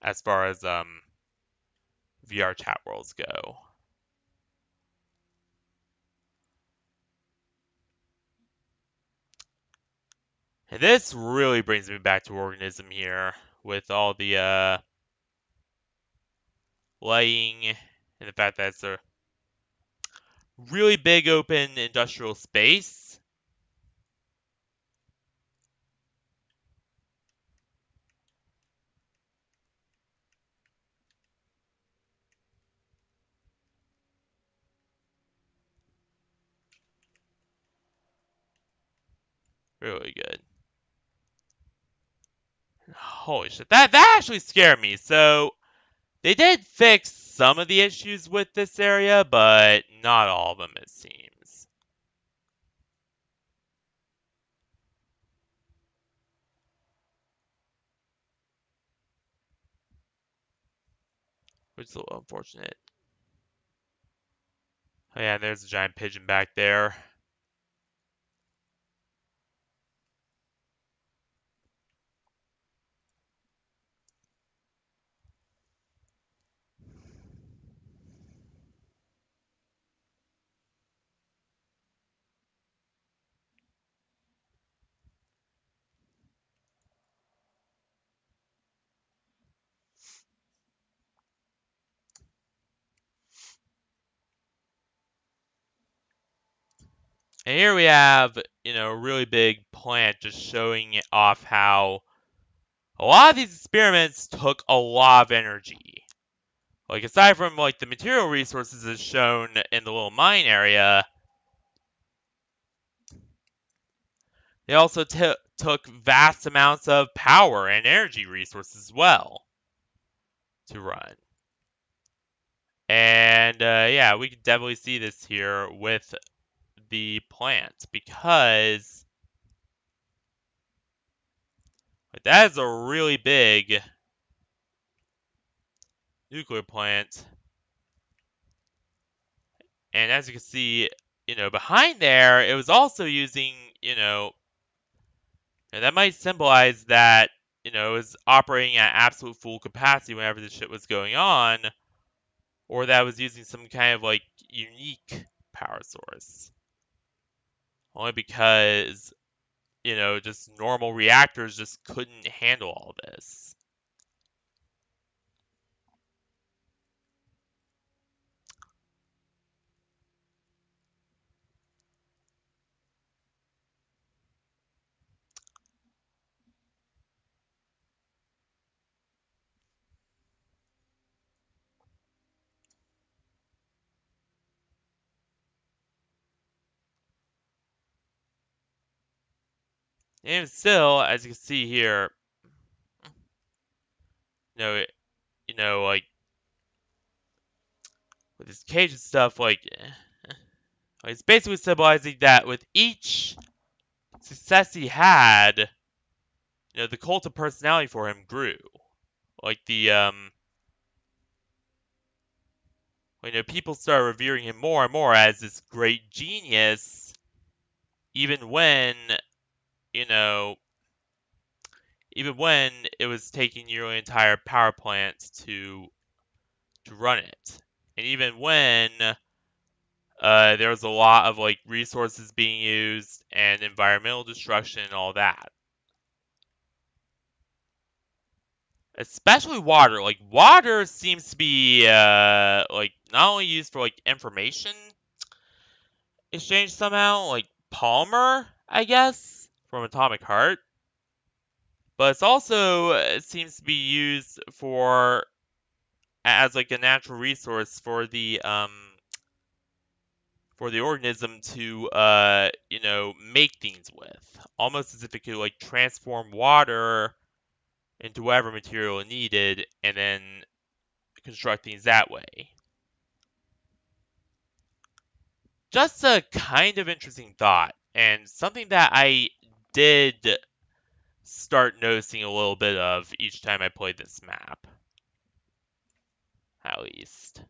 as far as VRChat worlds go. And this really brings me back to Organism here with all the lighting and the fact that it's a really big open industrial space. Really good. Holy shit, that actually scared me. So they did fix some of the issues with this area, but not all of them, it seems. Which is a little unfortunate. Oh yeah, there's a giant pigeon back there. And here we have, a really big plant just showing off how a lot of these experiments took a lot of energy. Like, aside from, like, the material resources as shown in the little mine area, they also took vast amounts of power and energy resources as well to run. And, yeah, we can definitely see this here with the plant, because like, that is a really big nuclear plant. And as you can see, behind there, it was also using, that might symbolize that was operating at absolute full capacity whenever this shit was going on, or that was using some kind of like unique power source. Only because, just normal reactors just couldn't handle all this. And still, as you can see here, you know, like with this cage and stuff, like it's basically symbolizing that with each success he had, the cult of personality for him grew. Like people started revering him more and more as this great genius, even when, you know, even when it was taking nearly an entire power plant to run it, and even when there was a lot of like resources being used and environmental destruction and all that. Especially water. Like water seems to be like not only used for like information exchange somehow, like Palmer, I guess, from Atomic Heart, but it's also it seems to be used for as like a natural resource for the organism to make things with, almost as if it could like transform water into whatever material it needed and then construct things that way. Just a kind of interesting thought, and something that I did start noticing a little bit of each time I played this map, at least.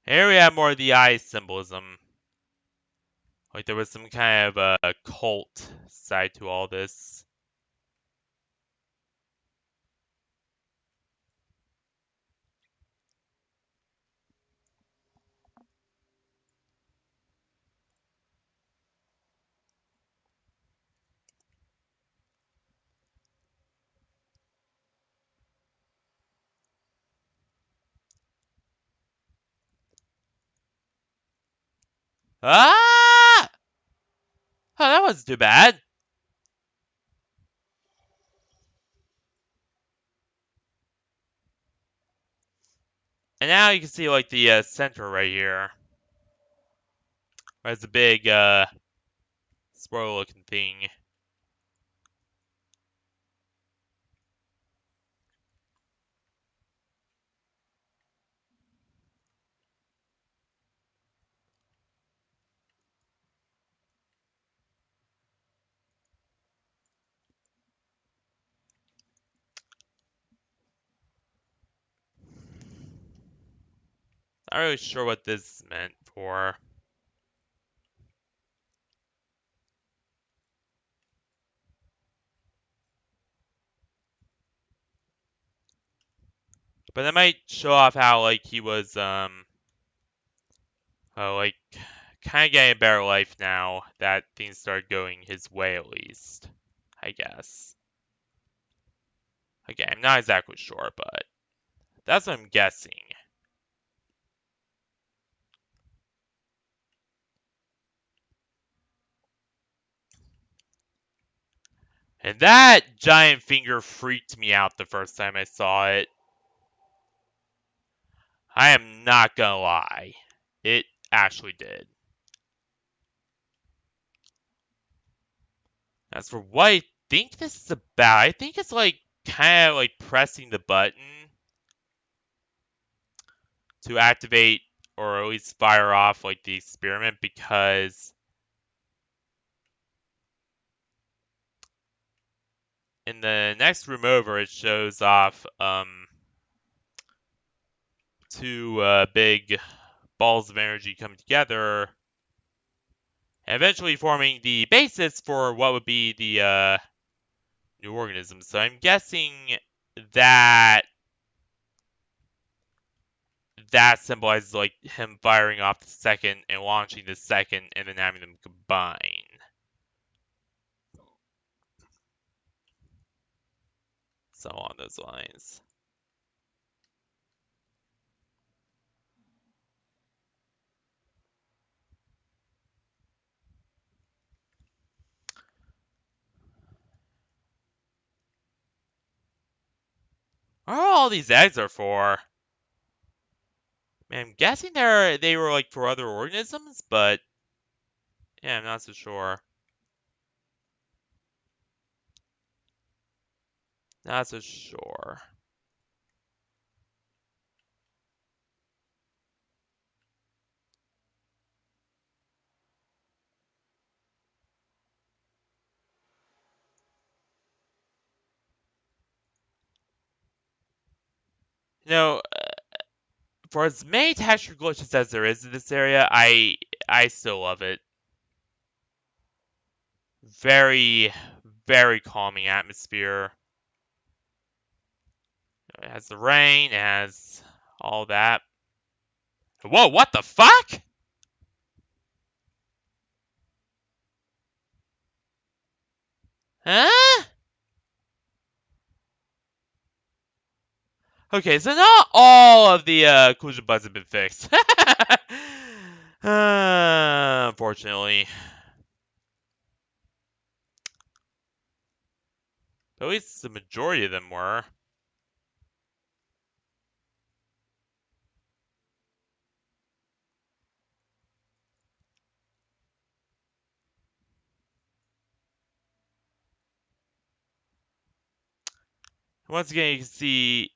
Here we have more of the eye symbolism. Like there was some kind of a cult side to all this. Ah! Oh, that wasn't too bad. And now you can see like the center right here. There's a big swirl looking thing. Not really sure what this meant for. But that might show off how like he was like kind of getting a better life now that things started going his way at least, I guess. Again, I'm not exactly sure, but that's what I'm guessing. And that giant finger freaked me out the first time I saw it. I am not gonna lie. It actually did. As for what I think this is about, I think it's like kind of like pressing the button to activate or at least fire off like the experiment, because in the next room over it shows off two big balls of energy coming together and eventually forming the basis for what would be the new organism. So I'm guessing that that symbolizes like him firing off the second and launching the second and then having them combine. So on those lines. What are all these eggs are for? Man, I'm guessing they were like for other organisms, but yeah, I'm not so sure. Not so sure. You know, for as many texture glitches as there is in this area, I still love it. Very, very calming atmosphere. It has the rain, it has all that. Whoa, what the fuck? Huh? Okay, so not all of the occlusion bugs have been fixed. Unfortunately. But at least the majority of them were. Once again, you can see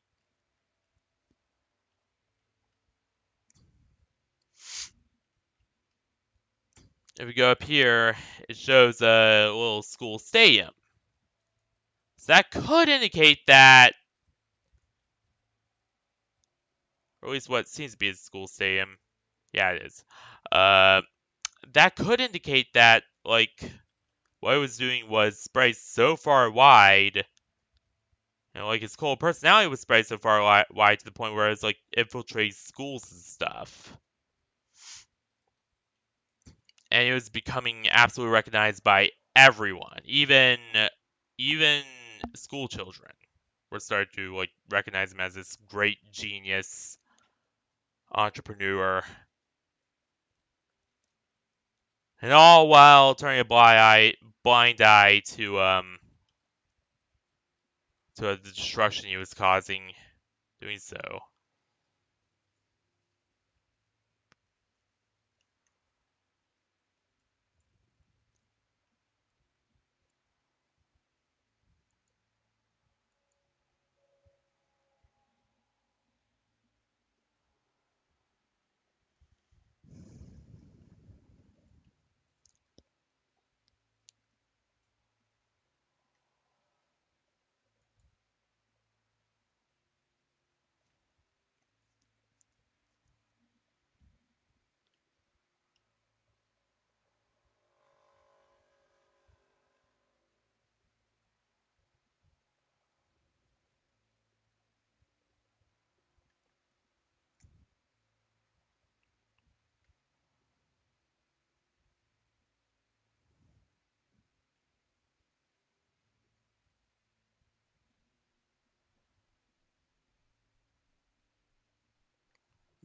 if we go up here, it shows a little school stadium. So that could indicate that, or at least what seems to be a school stadium. Yeah, it is. Uh, that could indicate that, like, what it was doing was spread so far wide, like his whole personality was spread so far wide to the point where it's like infiltrates schools and stuff. And it was becoming absolutely recognized by everyone, even school children were started to like recognize him as this great genius entrepreneur, and all while turning a blind eye to the destruction he was causing doing so.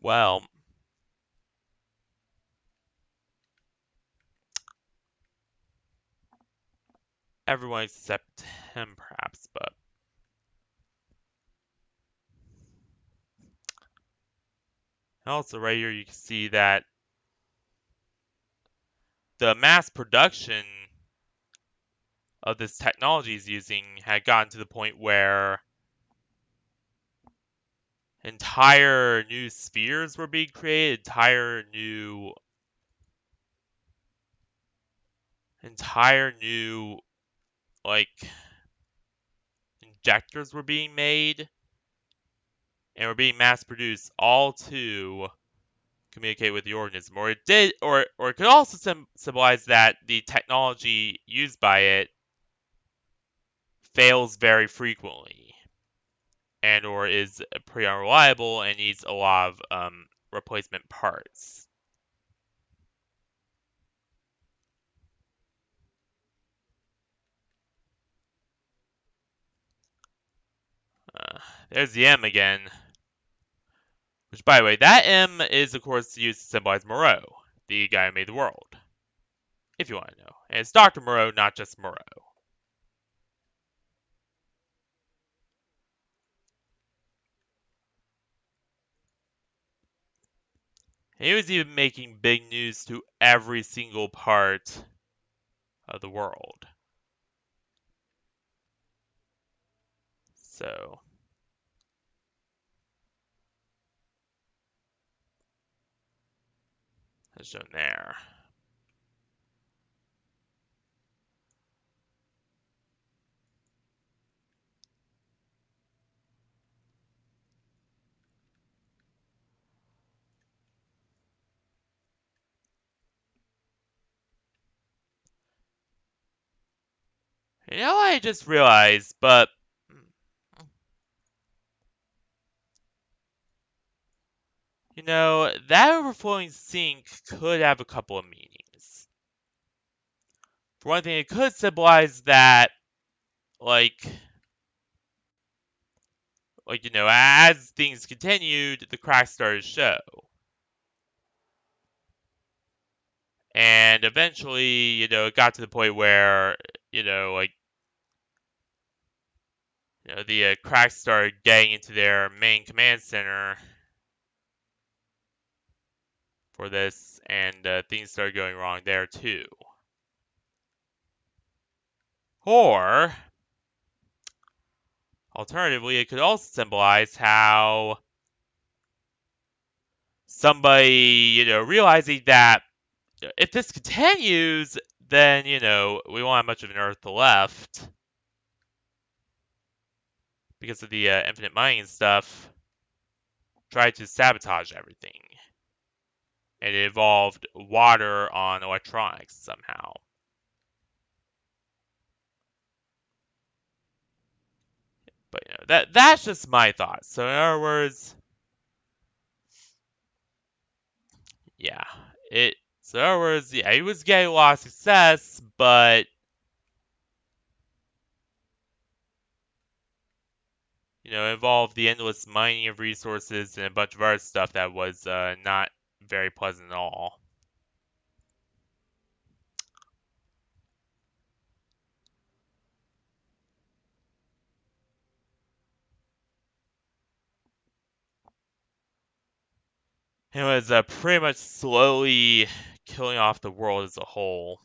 Well, everyone except him, perhaps, but also right here you can see that the mass production of this technology he's using had gotten to the point where entire new spheres were being created, entire new like injectors were being made and were being mass produced, all to communicate with the organism. Or it did, or it could also symbolize that the technology used by it fails very frequently, and or is pretty unreliable and needs a lot of replacement parts. Uh, there's the M again. Which, by the way, that M is, of course, used to symbolize Moreau, the guy who made the world. If you want to know. And it's Dr. Moreau, not just Moreau. And he was even making big news to every single part of the world. So, that's shown there. You know, I just realized, but you know, that overflowing sink could have a couple of meanings. For one thing, it could symbolize that, like, you know, as things continued, the cracks started to show. And eventually, you know, it got to the point where, you know, like, you know, the cracks started getting into their main command center for this, and things started going wrong there too. Or, alternatively, it could also symbolize how somebody, you know, realizing that if this continues, then, you know, we won't have much of an Earth left because of the infinite mining and stuff, tried to sabotage everything. And it involved water on electronics somehow. But you know, that's just my thoughts. So in other words, yeah, it. So in other words, yeah, he was getting a lot of success, but you know, it involved the endless mining of resources and a bunch of other stuff that was not very pleasant at all. It was pretty much slowly killing off the world as a whole.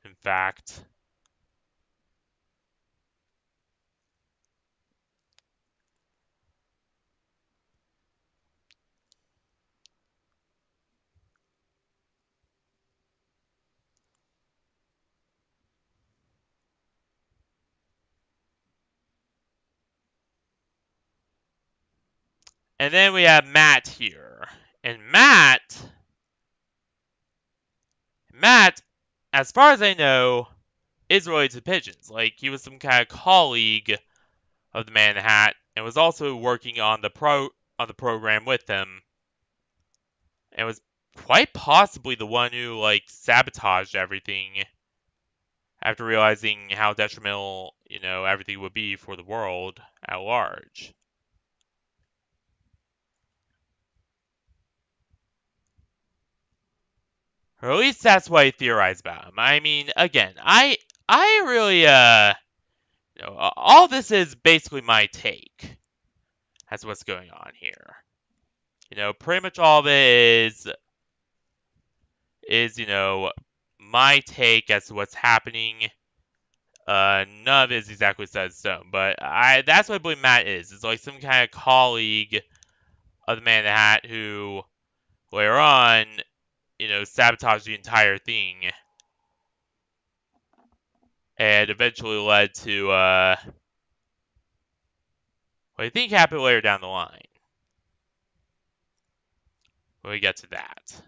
In fact. And then we have Matt here. And Matt, as far as I know, is related to pigeons. Like, he was some kind of colleague of the Man in the Hat and was also working on the program with him. And was quite possibly the one who, like, sabotaged everything after realizing how detrimental, you know, everything would be for the world at large. Or at least that's what I theorize about him. I mean, again, I really you know, all this is basically my take. That's what's going on here. You know, pretty much all of it is you know, my take as to what's happening. None of it is exactly set in stone, but that's what I believe Matt is. It's like some kind of colleague of the Man in the Hat who, later on, sabotaged the entire thing. And eventually led to, what I think happened later down the line. When we get to that.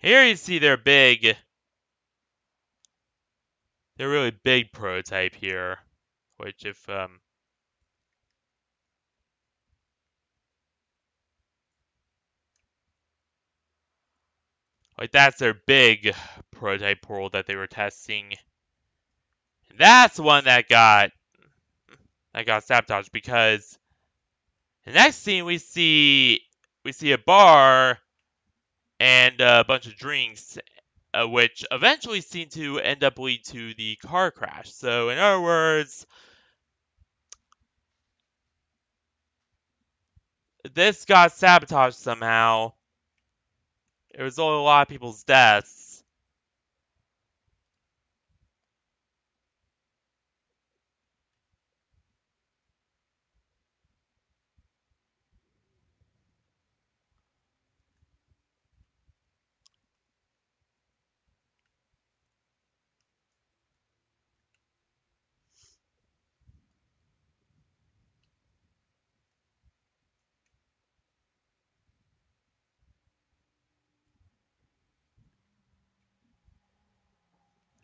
Here you see their really big prototype here. Which if, like that's their big prototype portal that they were testing. And that's the one that got sabotaged because the next scene we see a bar and a bunch of drinks, which eventually seem to end up lead to the car crash. So in other words, this got sabotaged somehow. It resulted in a lot of people's deaths.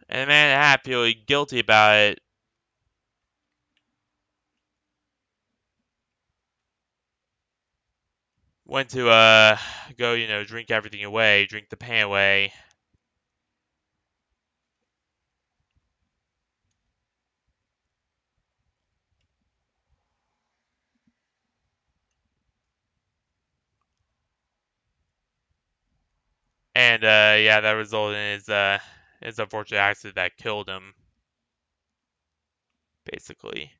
And the man in the hat feeling guilty about it went to go, drink everything away, drink the pain away. And yeah, that resulted in his unfortunate accident that killed him, basically.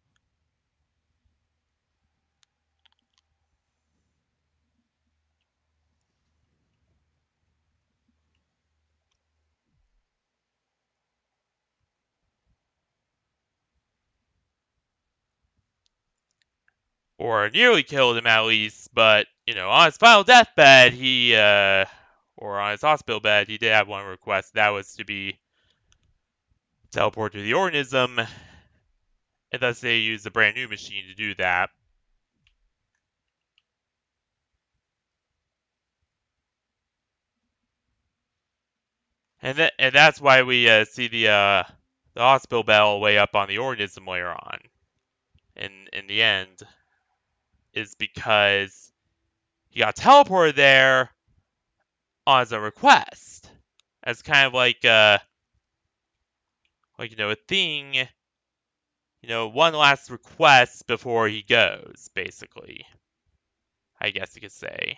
Or nearly killed him at least, but on his final deathbed, or on his hospital bed, he did have one request. That was to be teleported to the organism, and thus they used a brand new machine to do that. And that's why we see the hospital bell way up on the organism later on. In the end, is because he got teleported there as a request, as kind of like a thing, one last request before he goes, basically. I guess you could say.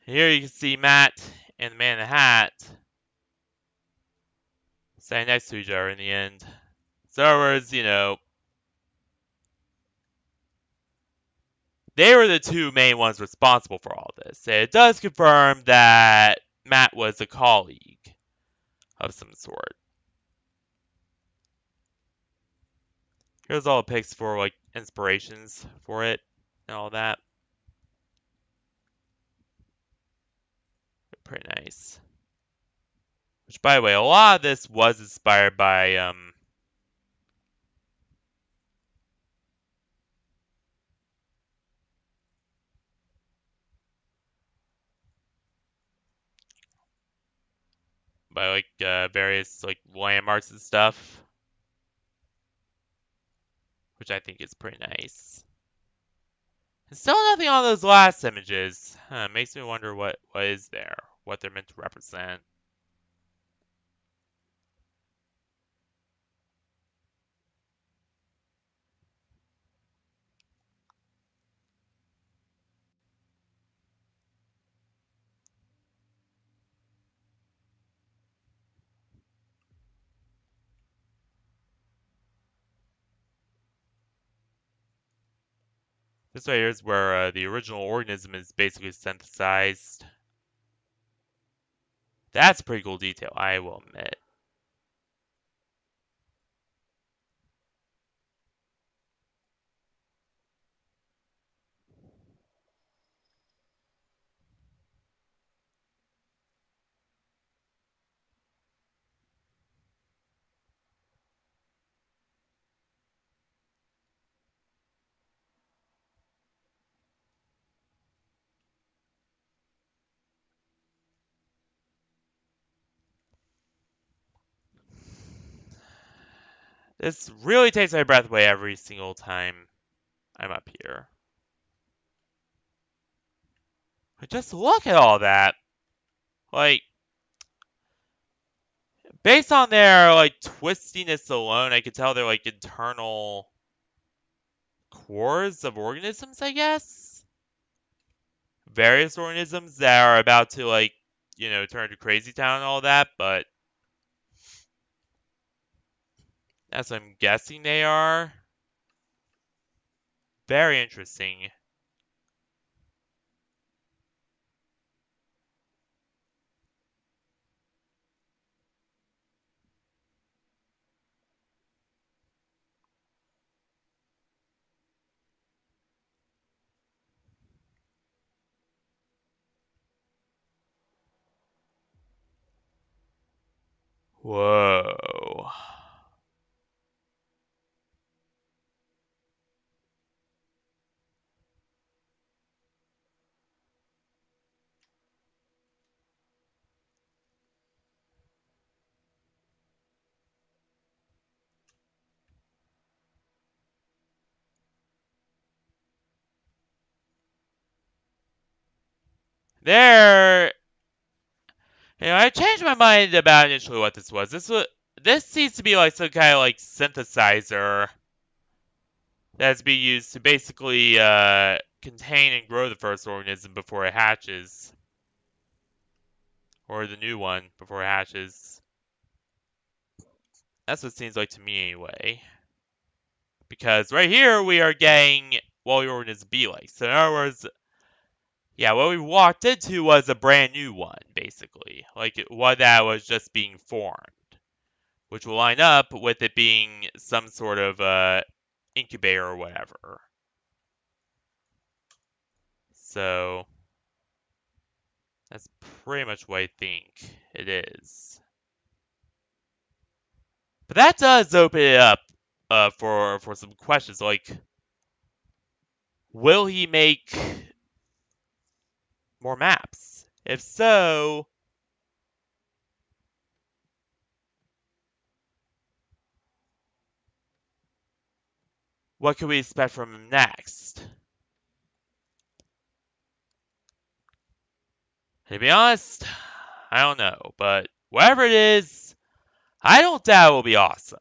Here you can see Matt and the Man in the Hat Staying next to each other in the end. So in other words, they were the two main ones responsible for all this. It does confirm that Matt was a colleague of some sort. Here's all the pics for like inspirations for it and all that. Pretty nice. Which, by the way, a lot of this was inspired by like various like landmarks and stuff, which I think is pretty nice. And still nothing on those last images. Makes me wonder what is there, what they're meant to represent. This right here is where the original organism is basically synthesized. That's a pretty cool detail, I will admit. This really takes my breath away every single time I'm up here. But just look at all that. Like, based on their like twistiness alone, I could tell they're like internal cores of organisms, I guess. Various organisms that are about to like, turn to crazy town and all that, but as I'm guessing they are. Very interesting. Whoa. There. I changed my mind about initially what this was. This seems to be like some kind of like synthesizer that's being used to basically contain and grow the first organism before it hatches, or the new one before it hatches. That's what it seems like to me anyway. Because right here we are getting what the organism be like. So in other words, yeah, what we walked into was a brand new one, basically. Like one that was just being formed, which will line up with it being some sort of incubator or whatever. So that's pretty much what I think it is. But that does open it up for some questions like, will he make more maps? If so, what can we expect from him next? To be honest, I don't know, but whatever it is, I don't doubt it will be awesome.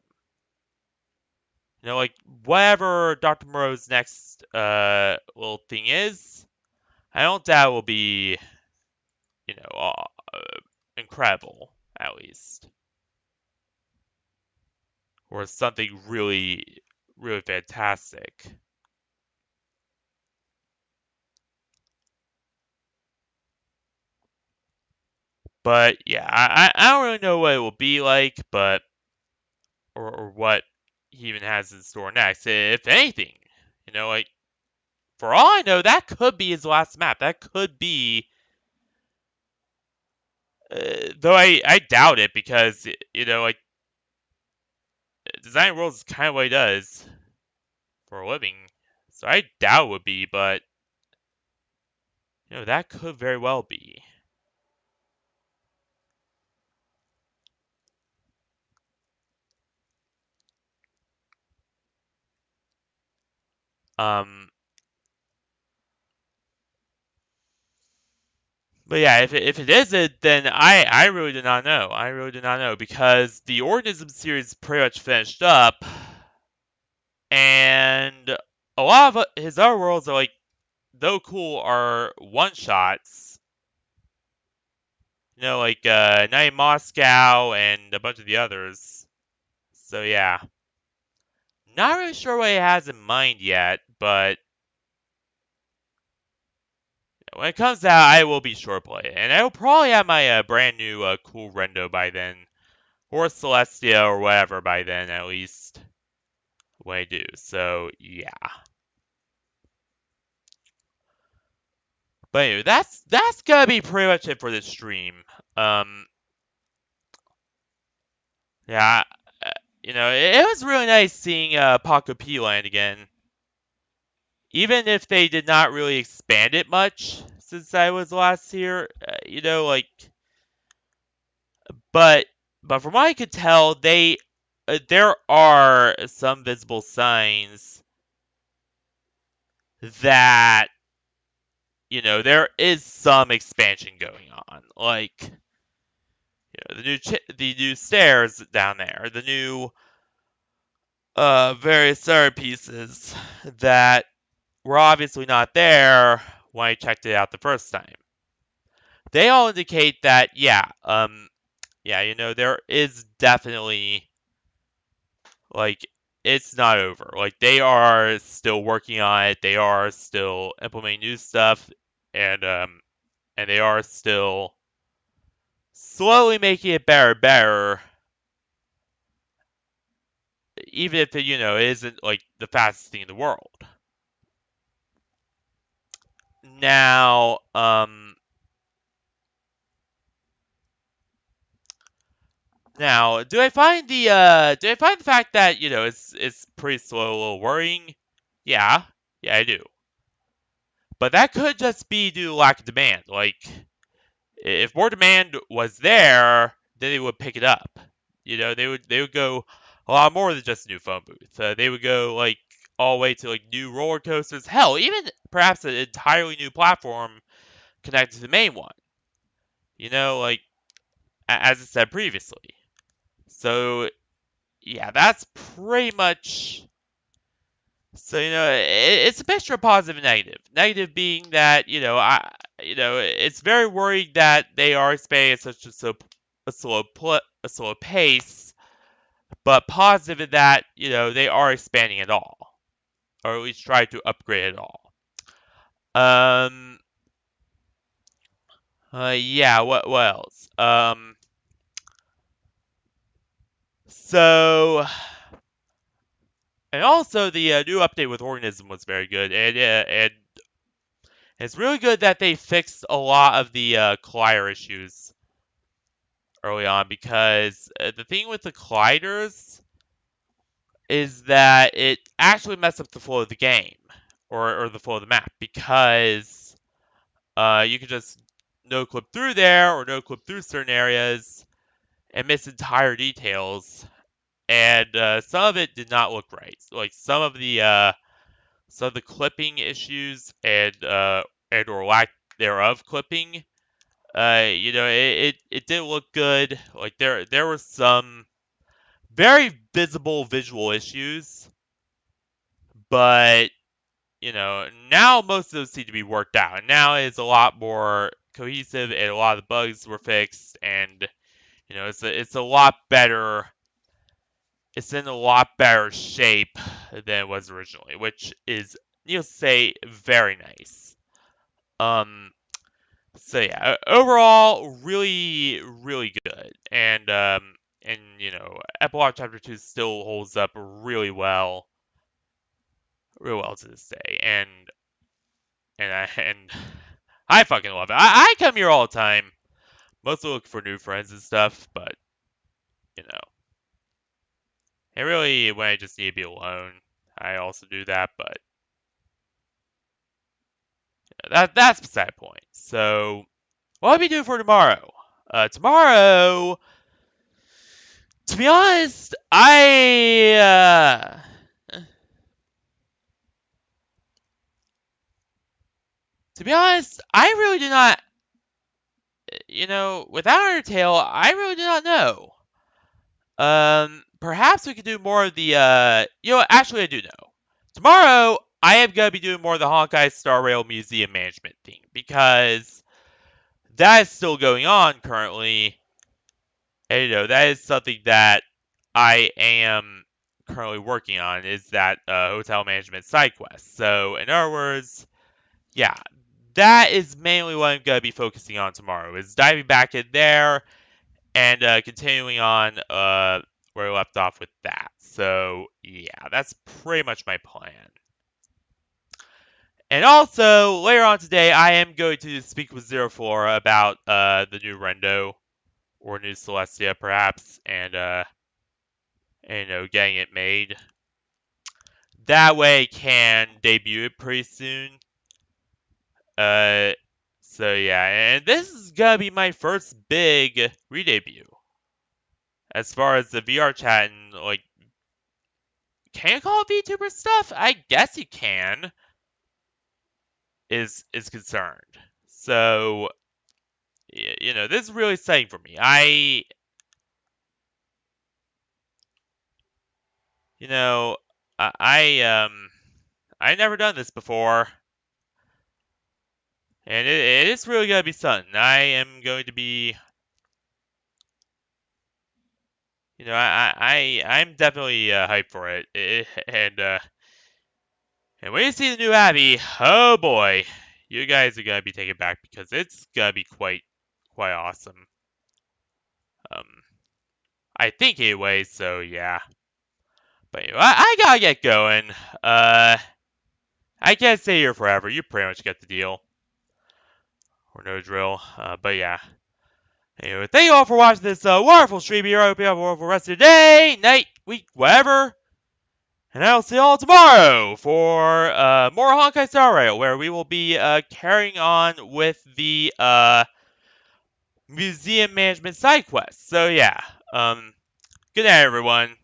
Like whatever Dr. Moreau's next little thing is, I don't doubt it will be, incredible at least. or something really, really fantastic. But yeah, I don't really know what it will be like, but or what he even has in store next. If anything, like for all I know, that could be his last map. That could be, though I doubt it because like design worlds is kind of what he does for a living. So I doubt it would be, but that could very well be. Um, but yeah, if it isn't, then I really do not know. I really do not know because the organism series pretty much finished up, and a lot of his other worlds are like, though cool, are one shots. Like Night in Moscow and a bunch of the others. So yeah, not really sure what he has in mind yet, but when it comes out, I will be sure to play it, and I will probably have my brand new cool rendo by then, or Celestia or whatever by then at least when I do. So yeah, but anyway, that's gonna be pretty much it for this stream. Um, yeah, uh, it was really nice seeing PokoPeaLand again. Even if they did not really expand it much since I was last here, like, but from what I could tell, there are some visible signs that there is some expansion going on, like the new stairs down there, the new various other pieces that were obviously not there when I checked it out the first time. They all indicate that yeah, there is definitely, like, it's not over. Like, they are still working on it. They are still implementing new stuff, and they are still slowly making it better, even if it, it isn't like the fastest thing in the world. Now, do I find the fact that it's pretty slow a little worrying? Yeah, yeah, I do. But that could just be due to lack of demand. Like, if more demand was there, then they would pick it up. They would go a lot more than just a new phone booth. They would go like all the way to like new roller coasters. Hell, even perhaps an entirely new platform connected to the main one. Like as I said previously. So yeah, that's pretty much. So it's a mixture of positive and negative. Negative being that it's very worried that they are expanding at such a slow pace, but positive in that they are expanding at all, or at least try to upgrade it all. Um. Yeah. What else? So. And also, the new update with Organism was very good, and it's really good that they fixed a lot of the collider issues early on, because the thing with the colliders is that it actually messed up the flow of the game, or the flow of the map, because you could just no clip through there or no clip through certain areas and miss entire details, and some of it did not look right. Like some of the clipping issues and or lack thereof clipping, it didn't look good. Like there were some very visible visual issues, but now most of those seem to be worked out. And now it's a lot more cohesive, and a lot of the bugs were fixed, and it's a lot better. it's in a lot better shape than it was originally, which is, needless to say, very nice. So yeah, overall, really, really good, and Epilogue Chapter 2 still holds up real well to this day, and I fucking love it. I come here all the time, mostly looking for new friends and stuff, but you know, and really when I just need to be alone, I also do that, but that's beside the point. So, what will we do for tomorrow? Tomorrow, to be honest, I really do not, without Undertale, I really do not know. Perhaps we could do more of the, actually I do know. Tomorrow, I am going to be doing more of the Honkai Star Rail Museum Management thing, because that is still going on currently, and, that is something that I am currently working on, is that, hotel management side quest. So, in other words, yeah, that is mainly what I'm going to be focusing on tomorrow, is diving back in there and continuing on where I left off with that. So, yeah, that's pretty much my plan. And also, later on today, I am going to speak with Zero Flora about the new Rendo, or new Celestia, perhaps, and getting it made. That way I can debut it pretty soon. So yeah, and this is gonna be my first big re-debut. As far as the VRChat and, like, can you call it VTuber stuff? I guess you can, is concerned. So, this is really exciting for me. You know, I never done this before, and it is really gonna be something. I am going to be, I'm definitely hyped for it. And when you see the new Abby, oh boy, you guys are gonna be taken back, because it's gonna be quite awesome. I think anyway. So yeah. But anyway, I gotta get going. I can't stay here forever. You pretty much get the deal, or no drill. But yeah. Anyway, thank you all for watching this wonderful stream here. I hope you have a wonderful rest of your day, night, week, whatever. And I'll see you all tomorrow for more Honkai Star Rail, where we will be carrying on with the museum management side quest. So yeah, good night, everyone.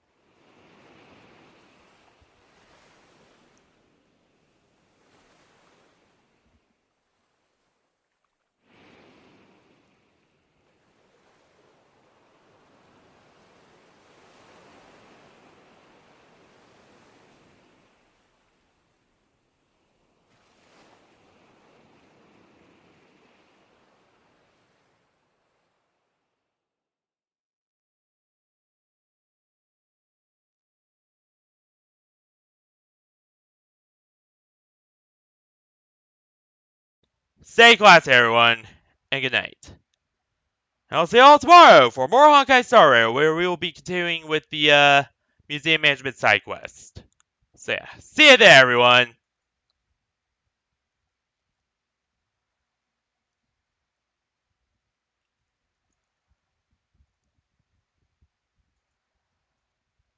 Stay classy, everyone, and good night. I'll see you all tomorrow for more Honkai Star Rail, where we will be continuing with the museum management side quest. So yeah, see you there, everyone.